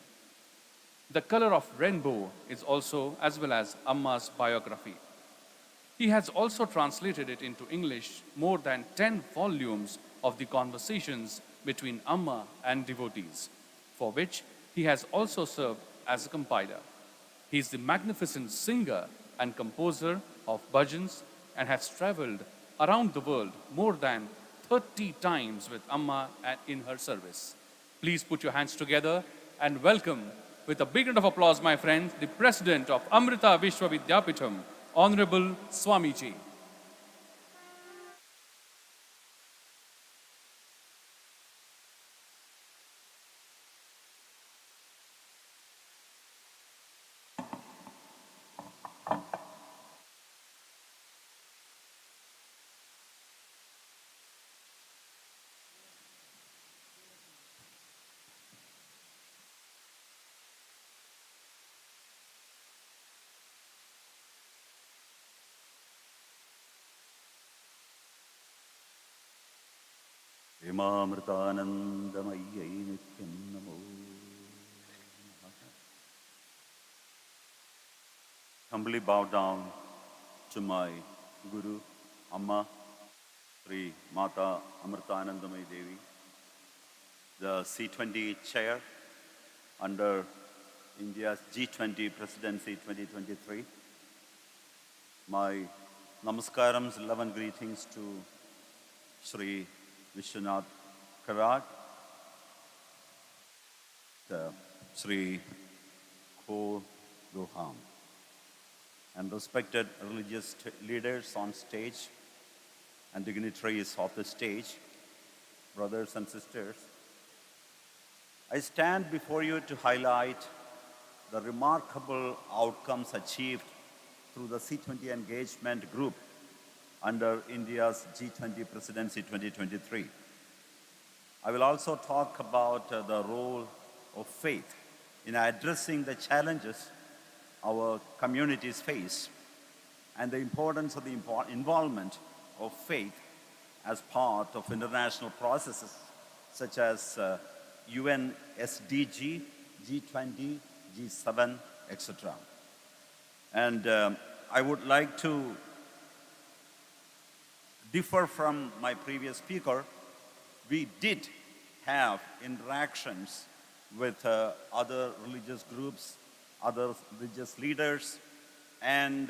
The Color of Rainbow is also, as well as Amma's biography. He has also translated it into English more than 10 volumes of the conversations between Amma and devotees, for which he has also served as a compiler. He is the magnificent singer and composer of bhajans and has traveled around the world more than 30 times with Amma in her service. Please put your hands together and welcome, with a big round of applause, my friends, the President of Amrita Vishwa Vidyapitam, Honorable Swamiji. Hemamritanandamayyai nityam namo. Humbly bow down to my Guru, Amma, Sri Mata Amritanandamayi Devi, the C20 chair under India's G20 presidency 2023. My namaskarams, love and greetings to Sri Vishwanath Karad, Sri Ko Roham, and respected religious leaders on stage and dignitaries of the stage, brothers and sisters. I stand before you to highlight the remarkable outcomes achieved through the C20 engagement group under India's G20 presidency 2023. I will also talk about the role of faith in addressing the challenges our communities face and the importance of the involvement of faith as part of international processes such as UN SDG, G20, G7, etc. And I would like to differ from my previous speaker. We did have interactions with other religious groups, other religious leaders, and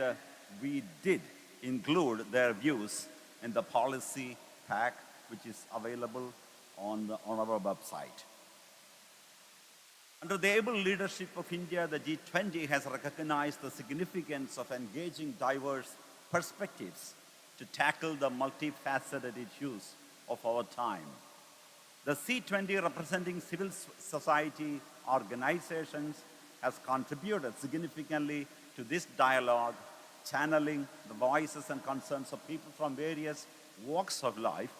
we did include their views in the policy pack, which is available on our website. Under the able leadership of India, the G20 has recognized the significance of engaging diverse perspectives to tackle the multifaceted issues of our time. The C20, representing civil society organizations, has contributed significantly to this dialogue, channeling the voices and concerns of people from various walks of life.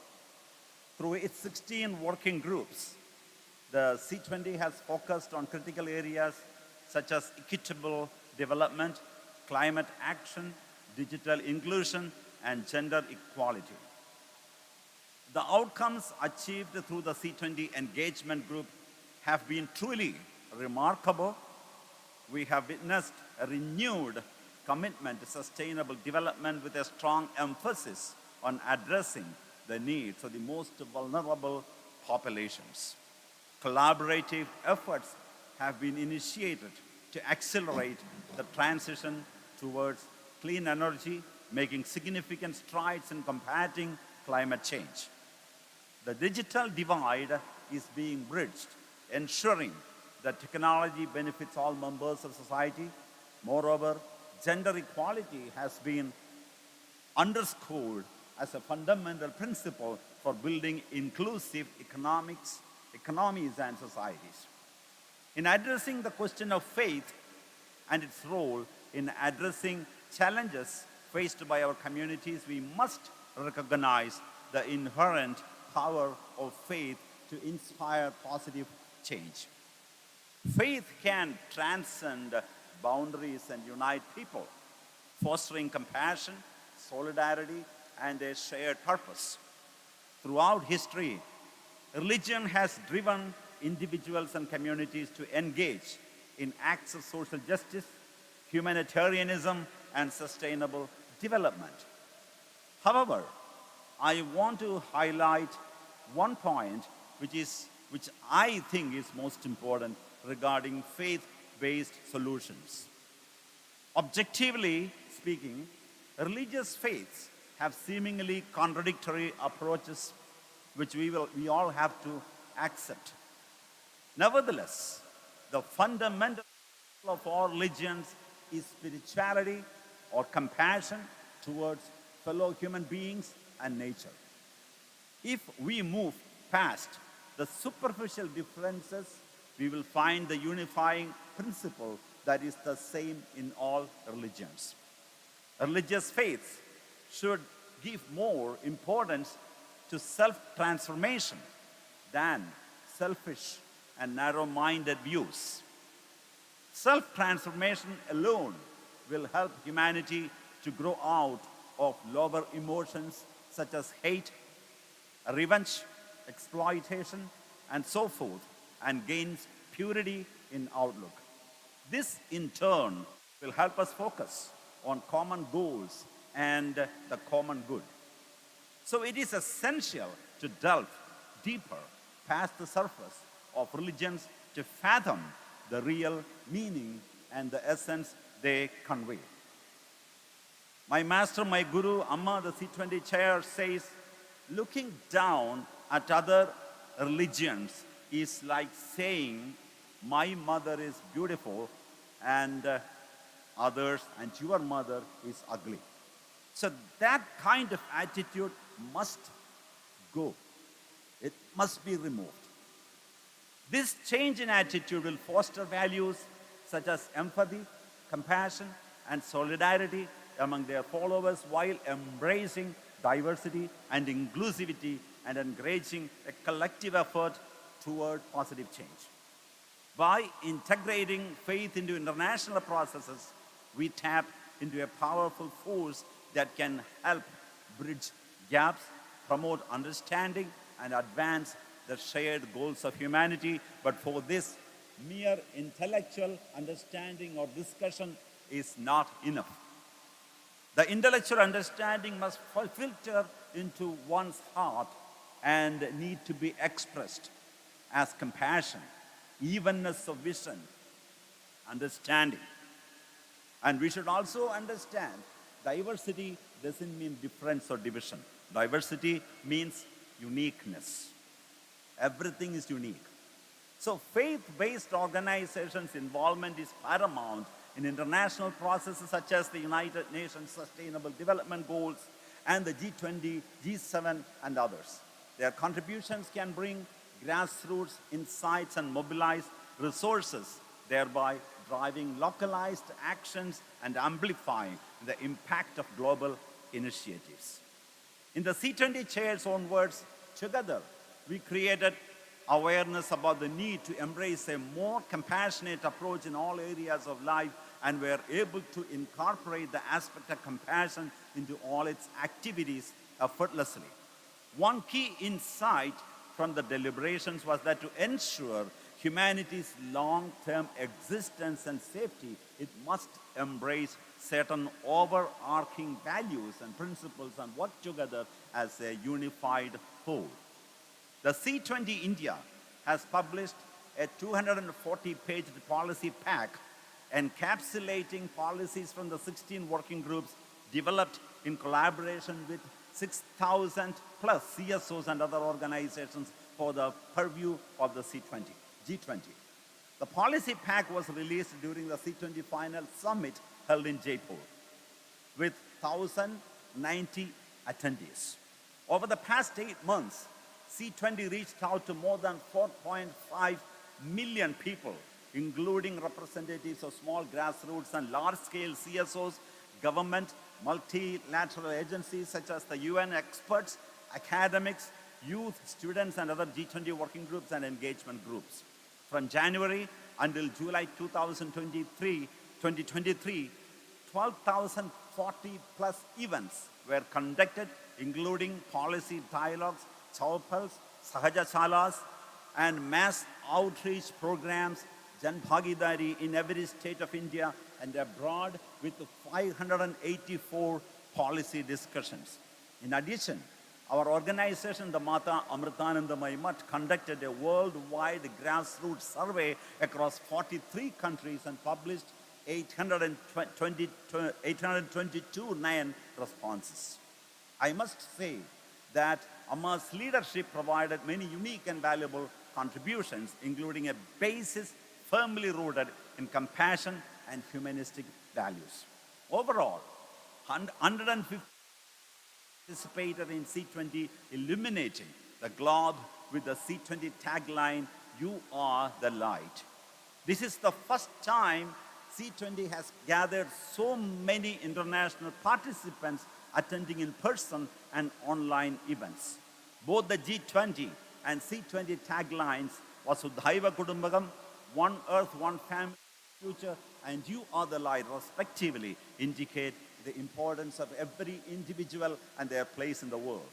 Through its 16 working groups, the C20 has focused on critical areas such as equitable development, climate action, digital inclusion, and gender equality. The outcomes achieved through the C20 engagement group have been truly remarkable. We have witnessed a renewed commitment to sustainable development with a strong emphasis on addressing the needs of the most vulnerable populations. Collaborative efforts have been initiated to accelerate the transition towards clean energy, making significant strides in combating climate change. The digital divide is being bridged, ensuring that technology benefits all members of society. Moreover, gender equality has been underscored as a fundamental principle for building inclusive economies and societies. In addressing the question of faith and its role in addressing challenges faced by our communities, we must recognize the inherent power of faith to inspire positive change. Faith can transcend boundaries and unite people, fostering compassion, solidarity, and a shared purpose. Throughout history, religion has driven individuals and communities to engage in acts of social justice, humanitarianism, and sustainable development. However, I want to highlight one point which I think is most important regarding faith-based solutions. Objectively speaking, religious faiths have seemingly contradictory approaches which we all have to accept. Nevertheless, the fundamental of all religions is spirituality or compassion towards fellow human beings and nature. If we move past the superficial differences, we will find the unifying principle that is the same in all religions. Religious faiths should give more importance to self-transformation than selfish and narrow-minded views. Self-transformation alone will help humanity to grow out of lower emotions such as hate, revenge, exploitation, and so forth, and gains purity in outlook. This, in turn, will help us focus on common goals and the common good. So it is essential to delve deeper past the surface of religions to fathom the real meaning and the essence they convey. My master, my guru, Amma, the C20 chair, says, looking down at other religions is like saying, my mother is beautiful and others and your mother is ugly. So that kind of attitude must go. It must be removed. This change in attitude will foster values such as empathy, compassion, and solidarity among their followers while embracing diversity and inclusivity and encouraging a collective effort toward positive change. By integrating faith into international processes, we tap into a powerful force that can help bridge gaps, promote understanding, and advance the shared goals of humanity. But for this, mere intellectual understanding or discussion is not enough. The intellectual understanding must filter into one's heart and need to be expressed as compassion, evenness of vision, understanding. And we should also understand diversity doesn't mean difference or division. Diversity means uniqueness. Everything is unique. So faith-based organizations' involvement is paramount in international processes such as the United Nations Sustainable Development Goals and the G20, G7, and others. Their contributions can bring grassroots insights and mobilize resources, thereby driving localized actions and amplifying the impact of global initiatives. In the C20 chair's own words, together we created awareness about the need to embrace a more compassionate approach in all areas of life and were able to incorporate the aspect of compassion into all its activities effortlessly. One key insight from the deliberations was that to ensure humanity's long-term existence and safety, it must embrace certain overarching values and principles and work together as a unified whole. The C20 India has published a 240-page policy pack encapsulating policies from the 16 working groups developed in collaboration with 6,000 plus CSOs and other organizations for the purview of the G20. The policy pack was released during the C20 final summit held in Jaipur with 1,090 attendees. Over the past 8 months, C20 reached out to more than 4.5 million people, including representatives of small grassroots and large-scale CSOs, government, multilateral agencies such as the UN, experts, academics, youth, students, and other G20 working groups and engagement groups. From January until July 2023, 12,040 plus events were conducted, including policy dialogues, chowpals, sahajachalas, and mass outreach programs, Jan Bhagidari in every state of India and abroad with 584 policy discussions. In addition, our organization, the Mata Amritanandamayi Mutt, conducted a worldwide grassroots survey across 43 countries and published 822 responses. I must say that Amma's leadership provided many unique and valuable contributions, including a basis firmly rooted in compassion and humanistic values. Overall, 150 participated in C20, illuminating the globe with the C20 tagline, "You are the light." This is the first time C20 has gathered so many international participants attending in person and online events. Both the G20 and C20 taglines, Vasudhaiva Kudumbakam, One Earth, One Family, Future, and You Are the Light, respectively, indicate the importance of every individual and their place in the world.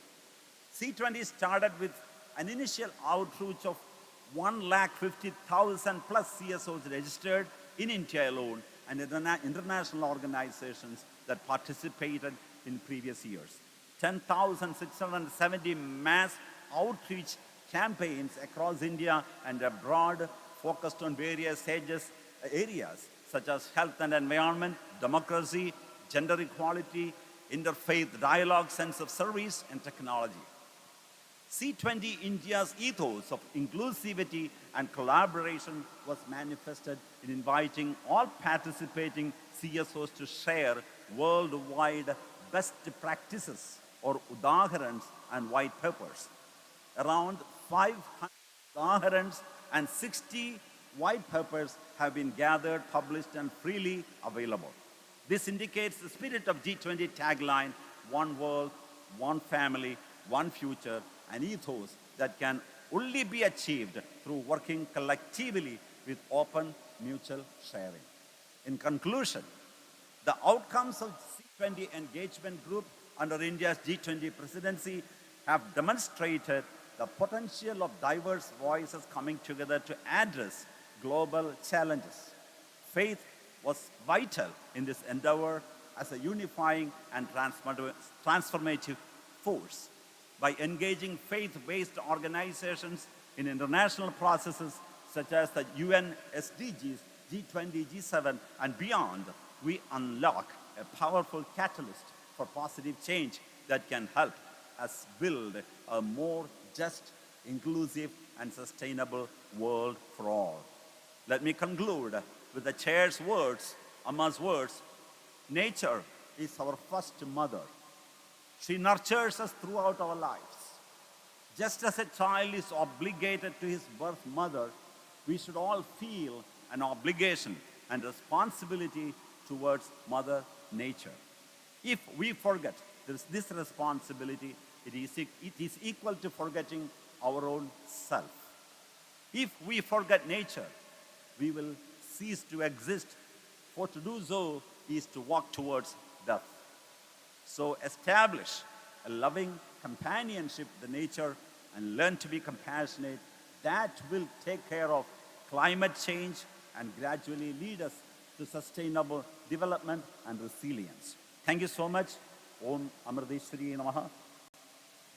C20 started with an initial outreach of 150,000 plus CSOs registered in India alone and international organizations that participated in previous years. 10,670 mass outreach campaigns across India and abroad focused on various areas such as health and environment, democracy, gender equality, interfaith dialogue, sense of service, and technology. C20 India's ethos of inclusivity and collaboration was manifested in inviting all participating CSOs to share worldwide best practices or udaharans and white papers. Around 500 udaharans and 60 white papers have been gathered, published, and freely available. This indicates the spirit of G20 tagline, "One world, one family, one future," an ethos that can only be achieved through working collectively with open mutual sharing. In conclusion, the outcomes of C20 engagement group under India's G20 presidency have demonstrated the potential of diverse voices coming together to address global challenges. Faith was vital in this endeavor as a unifying and transformative force. By engaging faith-based organizations in international processes such as the UN SDGs, G20, G7, and beyond, we unlock a powerful catalyst for positive change that can help us build a more just, inclusive, and sustainable world for all. Let me conclude with the chair's words, Amma's words. Nature is our first mother. She nurtures us throughout our lives. Just as a child is obligated to his birth mother, we should all feel an obligation and responsibility towards Mother Nature. If we forget this responsibility, it is equal to forgetting our own self. If we forget nature, we will cease to exist for to do so is to walk towards death. So establish a loving companionship with the nature and learn to be compassionate. That will take care of climate change and gradually lead us to sustainable development and resilience. Thank you so much. Om Amriteshwari Namaha.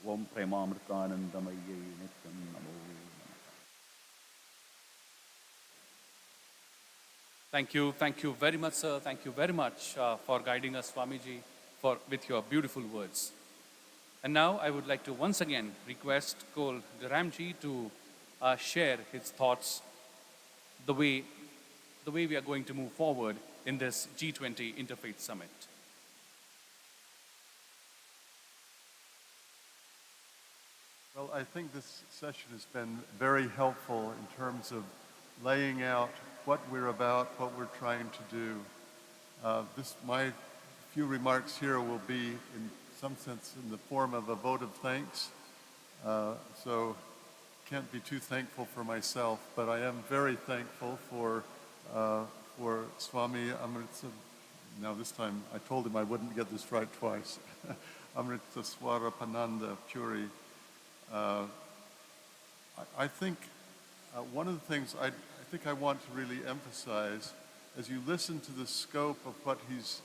Om Premamritanandamaye Nityam Namo. Thank you very much, sir. Thank you very much for guiding us, Swamiji, with your beautiful words. And now I would like to once again request Kol Dharamji to share his thoughts the way we are going to move forward in this G20 Interfaith Summit. Well, I think this session has been very helpful in terms of laying out what we're about, what we're trying to do. My few remarks here will be, in some sense, in the form of a vote of thanks. So can't be too thankful for myself, but I am very thankful for Swami Amrita. Now this time, I told him I wouldn't get this right twice. Amrita Swarapananda Puri. I think one of the things I think I want to really emphasize, as you listen to the scope of what he's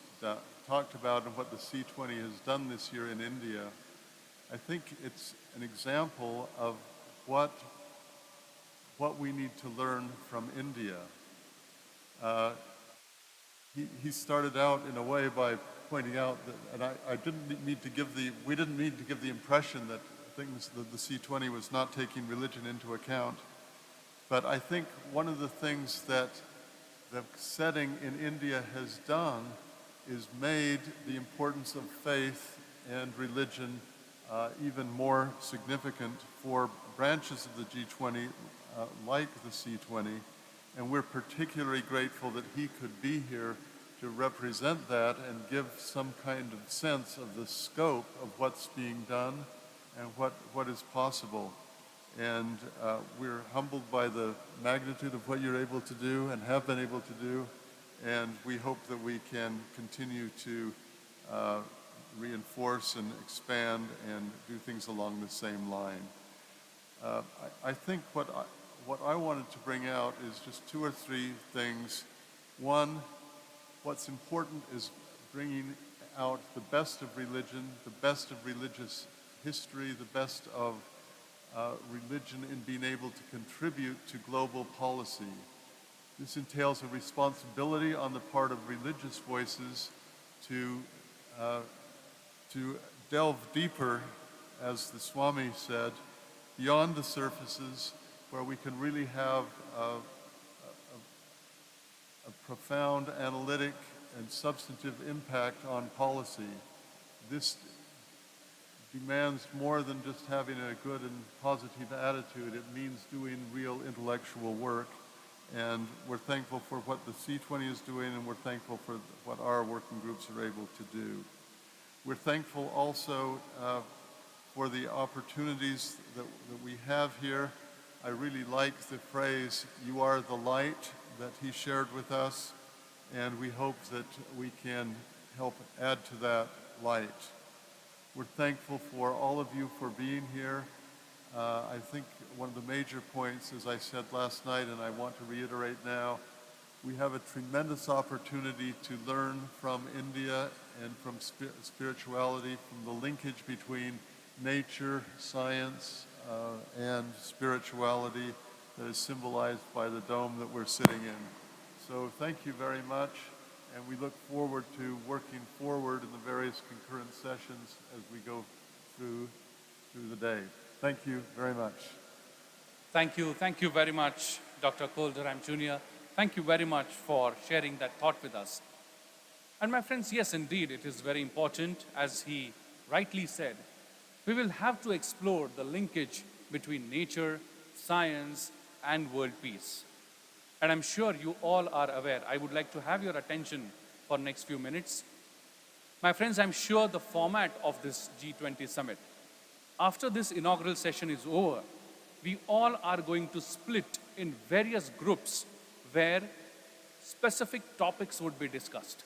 talked about and what the C20 has done this year in India, I think it's an example of what we need to learn from India. He started out in a way by pointing out that, and we didn't need to give the impression that the C20 was not taking religion into account. But I think one of the things that the setting in India has done is made the importance of faith and religion even more significant for branches of the G20 like the C20. And we're particularly grateful that he could be here to represent that and give some kind of sense of the scope of what's being done and what is possible. And we're humbled by the magnitude of what you're able to do and have been able to do. And we hope that we can continue to reinforce and expand and do things along the same line. I think what I wanted to bring out is just two or three things. One, what's important is bringing out the best of religion, the best of religious history, the best of religion in being able to contribute to global policy. This entails a responsibility on the part of religious voices to delve deeper, as the Swami said, beyond the surfaces, where we can really have a profound analytic and substantive impact on policy. This demands more than just having a good and positive attitude. It means doing real intellectual work. And we're thankful for what the C20 is doing, and we're thankful for what our working groups are able to do. We're thankful also for the opportunities that we have here. I really like the phrase, "You are the light," that he shared with us, and we hope that we can help add to that light. We're thankful for all of you for being here. I think one of the major points, as I said last night, and I want to reiterate now, we have a tremendous opportunity to learn from India and from spirituality, from the linkage between nature, science, and spirituality that is symbolized by the dome that we're sitting in. So thank you very much, and we look forward to working forward in the various concurrent sessions as we go through the day. Thank you very much. Thank you very much, Dr. Kol Dharam Jr. Thank you very much for sharing that thought with us. And my friends, yes, indeed, it is very important, as he rightly said. We will have to explore the linkage between nature, science, and world peace. And I'm sure you all are aware. I would like to have your attention for next few minutes. My friends, I'm sure the format of this G20 summit, after this inaugural session is over, we all are going to split in various groups where specific topics would be discussed.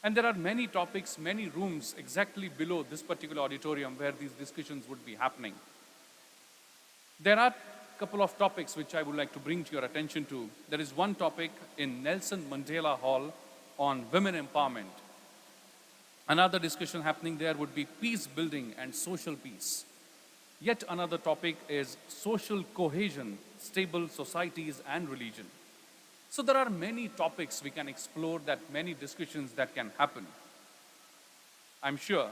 And there are many topics, many rooms exactly below this particular auditorium where these discussions would be happening. There are a couple of topics which I would like to bring to your attention to. There is one topic in Nelson Mandela Hall on women empowerment. Another discussion happening there would be peace building and social peace. Yet another topic is social cohesion, stable societies and religion. So there are many topics we can explore, that many discussions that can happen. I'm sure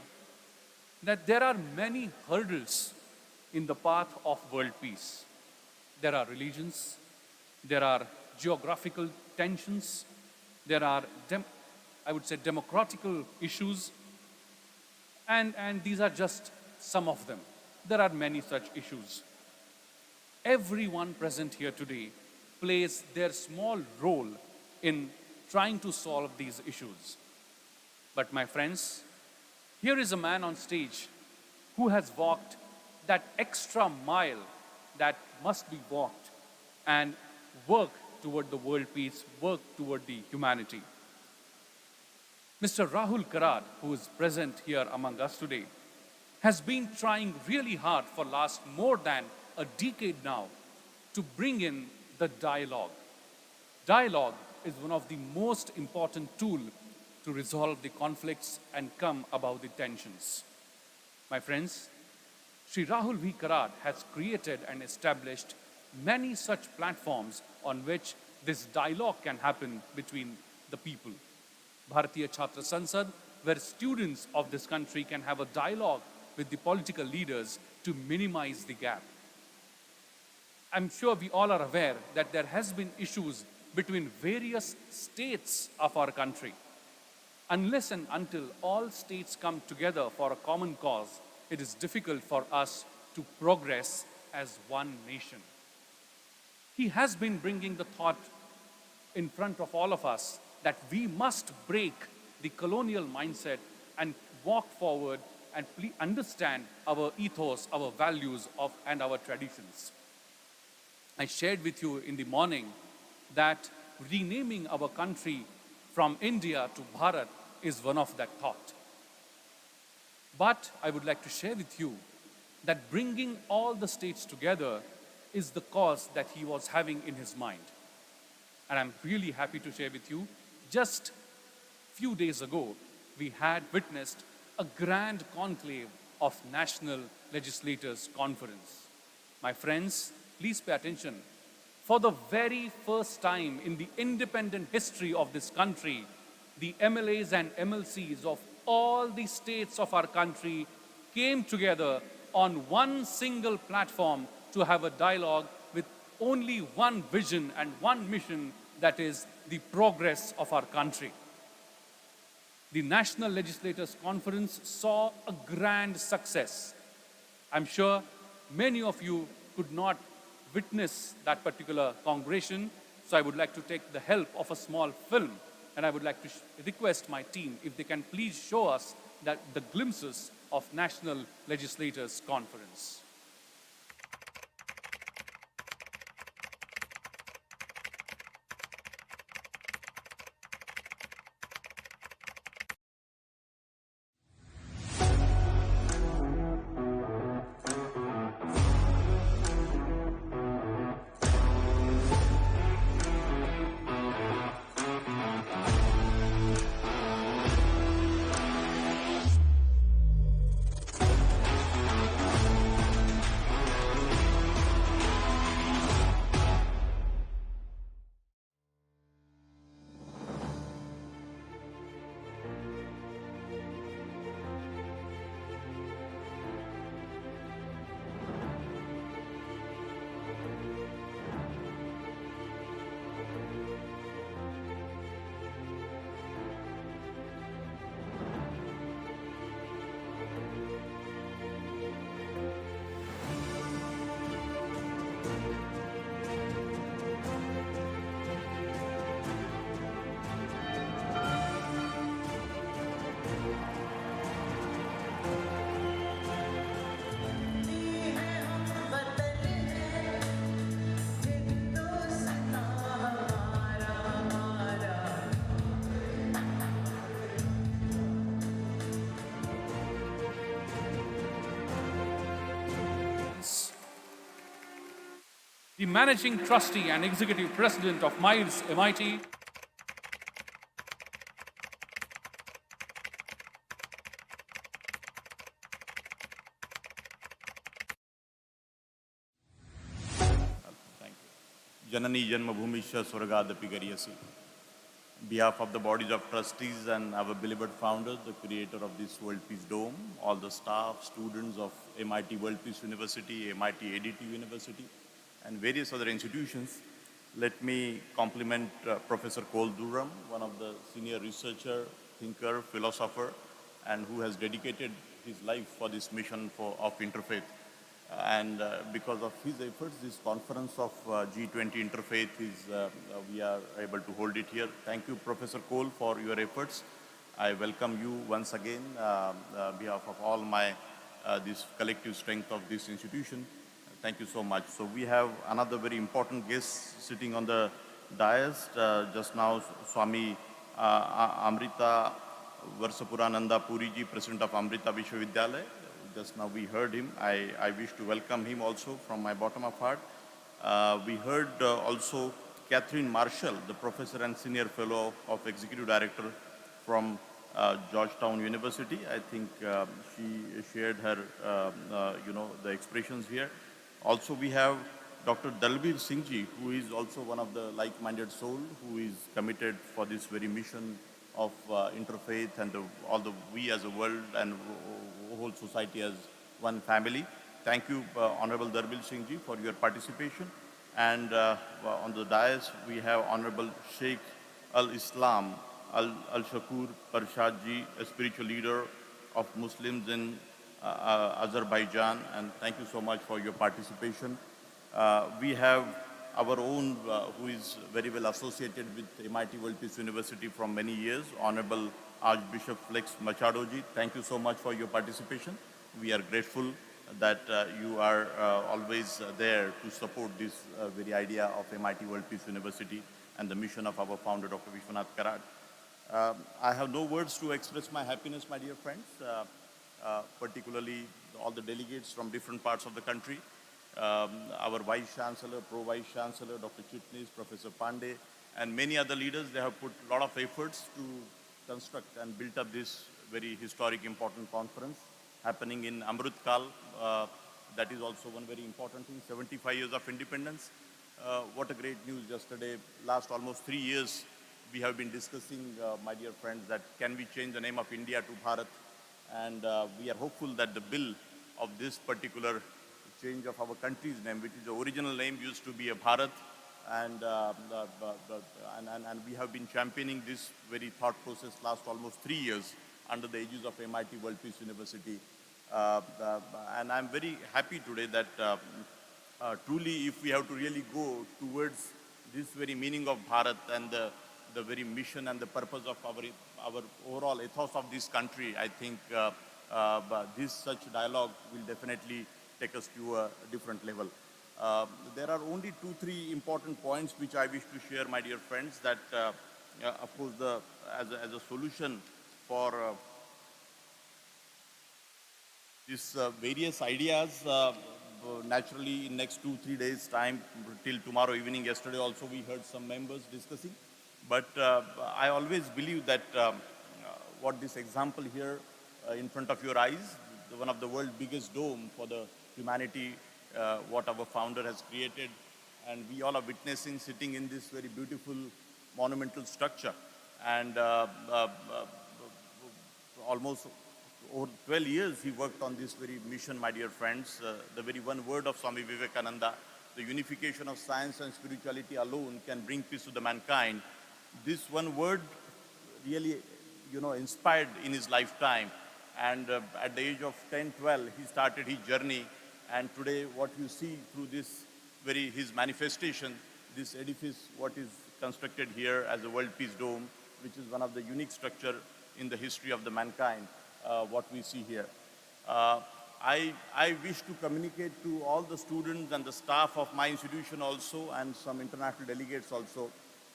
that there are many hurdles in the path of world peace. There are religions, there are geographical tensions, there are, I would say, democratical issues, and these are just some of them. There are many such issues. Everyone present here today plays their small role in trying to solve these issues. But my friends, here is a man on stage who has walked that extra mile that must be walked and work toward the world peace, work toward the humanity. Mr. Rahul Karad, who is present here among us today, has been trying really hard for last more than a decade now to bring in the dialogue. Dialogue is one of the most important tools to resolve the conflicts and come above the tensions. My friends, Sri Rahul V. Karad has created and established many such platforms on which this dialogue can happen between the people. Bharatiya Chhatra Sansad, where students of this country can have a dialogue with the political leaders to minimize the gap. I'm sure we all are aware that there has been issues between various states of our country. Unless and until all states come together for a common cause, it is difficult for us to progress as one nation. He has been bringing the thought in front of all of us that we must break the colonial mindset and walk forward and understand our ethos, our values and our traditions. I shared with you in the morning that renaming our country from India to Bharat is one of that thought. But I would like to share with you that bringing all the states together is the cause that he was having in his mind. And I'm really happy to share with you, just a few days ago, we had witnessed a grand conclave of National Legislators Conference. My friends, please pay attention. For the very first time in the independent history of this country, the MLAs and MLCs of all the states of our country came together on one single platform to have a dialogue with only one vision and one mission, that is the progress of our country. The National Legislators Conference saw a grand success. I'm sure many of you could not witness that particular congregation, so I would like to take the help of a small film, and I would like to request my team if they can please show us that the glimpses of National Legislators Conference. the Managing Trustee and Executive President of MILES MIT, Thank you. Janani Janmabhumisha Swargadapi Gariyasi. On behalf of the bodies of trustees and our beloved founder, the creator of this World Peace Dome, all the staff, students of MIT World Peace University, MIT ADT University, and various other institutions, let me compliment Professor Cole Durham, one of the senior researcher, thinker, philosopher, and who has dedicated his life for this mission of interfaith. And because of his efforts, this conference of G20 Interfaith we are able to hold it here. Thank you, Professor Cole, for your efforts. I welcome you once again on behalf of all my, this collective strength of this institution. Thank you so much. So we have another very important guest sitting on the dais. Just now, Swami Amrita Varsapurananda Puriji, President of Amrita Vishwavidyalaya. Just now we heard him. I wish to welcome him also from my bottom of heart. We heard also Catherine Marshall, the Professor and Senior Fellow of Executive Director from Georgetown University. I think she shared her, the expressions here. Also we have Dr. Dalbir Singh Ji, who is also one of the like-minded soul, who is committed for this very mission of interfaith and we as a world and whole society as one family. Thank you, Honorable Dalbir Singh Ji, for your participation. And on the dais, we have Honorable Sheikh Al-Islam Al-Shakur Parshad Ji, a spiritual leader of Muslims in Azerbaijan. And thank you so much for your participation. We have our own, who is very well associated with MIT World Peace University from many years, Honorable Archbishop Flex Machado Ji. Thank you so much for your participation. We are grateful that you are always there to support this very idea of MIT World Peace University and the mission of our founder, Dr. Vishwanath Karad. I have no words to express my happiness, my dear friends, particularly all the delegates from different parts of the country. Our Vice Chancellor, Pro-Vice Chancellor, Dr. Chitnis, Professor Pandey, and many other leaders, they have put a lot of efforts to construct and build up this very historic, important conference happening in Amrit Kal. That is also one very important thing, 75 years of independence. What a great news yesterday. Last almost 3 years, we have been discussing, my dear friends, that can we change the name of India to Bharat? And we are hopeful that the bill of this particular change of our country's name, which is the original name used to be a Bharat, and we have been championing this very thought process last almost 3 years under the aegis of MIT World Peace University. And I'm very happy today that truly if we have to really go towards this very meaning of Bharat and the very mission and the purpose of our overall ethos of this country, I think this such dialogue will definitely take us to a different level. There are only 2-3 important points which I wish to share, my dear friends, that of course as a solution for these various ideas, naturally in next 2-3 days time till tomorrow evening. Yesterday also we heard some members discussing, but I always believe that what this example here in front of your eyes, one of the world's biggest dome for the humanity, what our founder has created, and we all are witnessing sitting in this very beautiful monumental structure. And almost over 12 years he worked on this very mission, my dear friends. The very one word of Swami Vivekananda, the unification of science and spirituality alone can bring peace to the mankind. This one word really, inspired in his lifetime. And at the age of 10, 12, he started his journey. And today, what you see through this his manifestation, this edifice, what is constructed here as a World Peace Dome, which is one of the unique structure in the history of the mankind, what we see here. I wish to communicate to all the students and the staff of my institution also, and some international delegates also,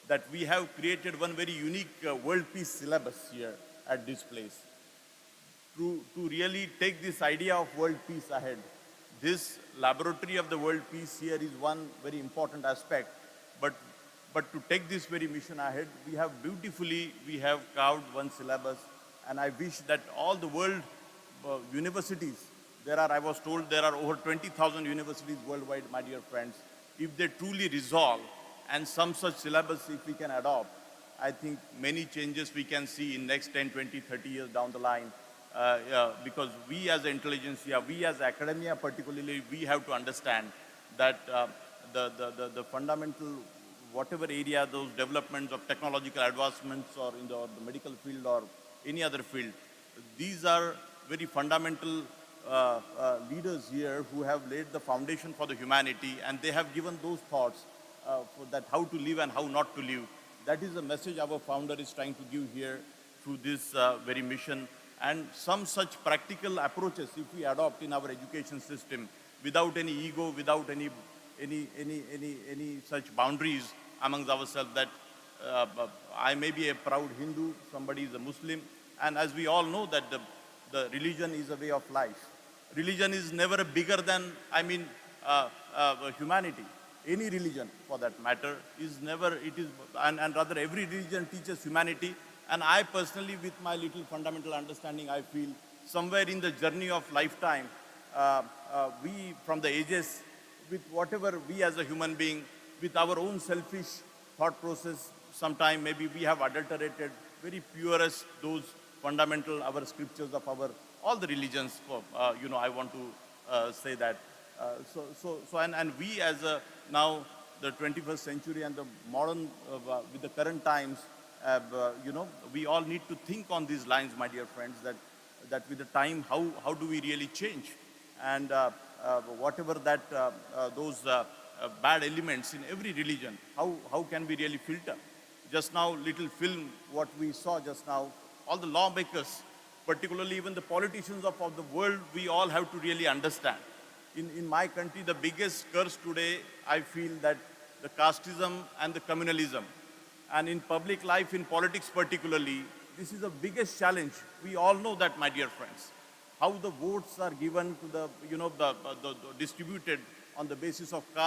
that we have created one very unique World Peace syllabus here at this place. To really take this idea of world peace ahead, this laboratory of the world peace here is one very important aspect. But, but to take this very mission ahead, we have carved one syllabus, and I wish that all the world universities, I was told there are over 20,000 universities worldwide, my dear friends. If they truly resolve, and some such syllabus if we can adopt, I think many changes we can see in next 10, 20, 30 years down the line. Because we as intelligentsia, we as academia particularly, we have to understand that the fundamental, whatever area, those developments of technological advancements or in the medical field or any other field, these are very fundamental leaders here who have laid the foundation for the humanity, and they have given those thoughts for that how to live and how not to live. That is the message our founder is trying to give here through this very mission. And some such practical approaches, if we adopt in our education system, without any ego, without any such boundaries amongst ourselves, that I may be a proud Hindu, somebody is a Muslim, and as we all know that the religion is a way of life. Religion is never bigger than, humanity. Any religion, for that matter, is never, and rather every religion teaches humanity. And I personally, with my little fundamental understanding, I feel somewhere in the journey of lifetime, we from the ages, with whatever we as a human being, with our own selfish thought process, sometime maybe we have adulterated very purest those fundamental, our scriptures of all the religions, I want to say that. And we as now the 21st century and the modern, with the current times, we all need to think on these lines, my dear friends, that with the time, how do we really change? And whatever that, those bad elements in every religion, how can we really filter? Just now, little film, what we saw just now, all the lawmakers, particularly even the politicians of the world, we all have to really understand. In my country, the biggest curse today, I feel that the casteism and the communalism. And in public life, in politics particularly, this is the biggest challenge. We all know that, my dear friends. How the votes are given to the distributed on the basis of caste.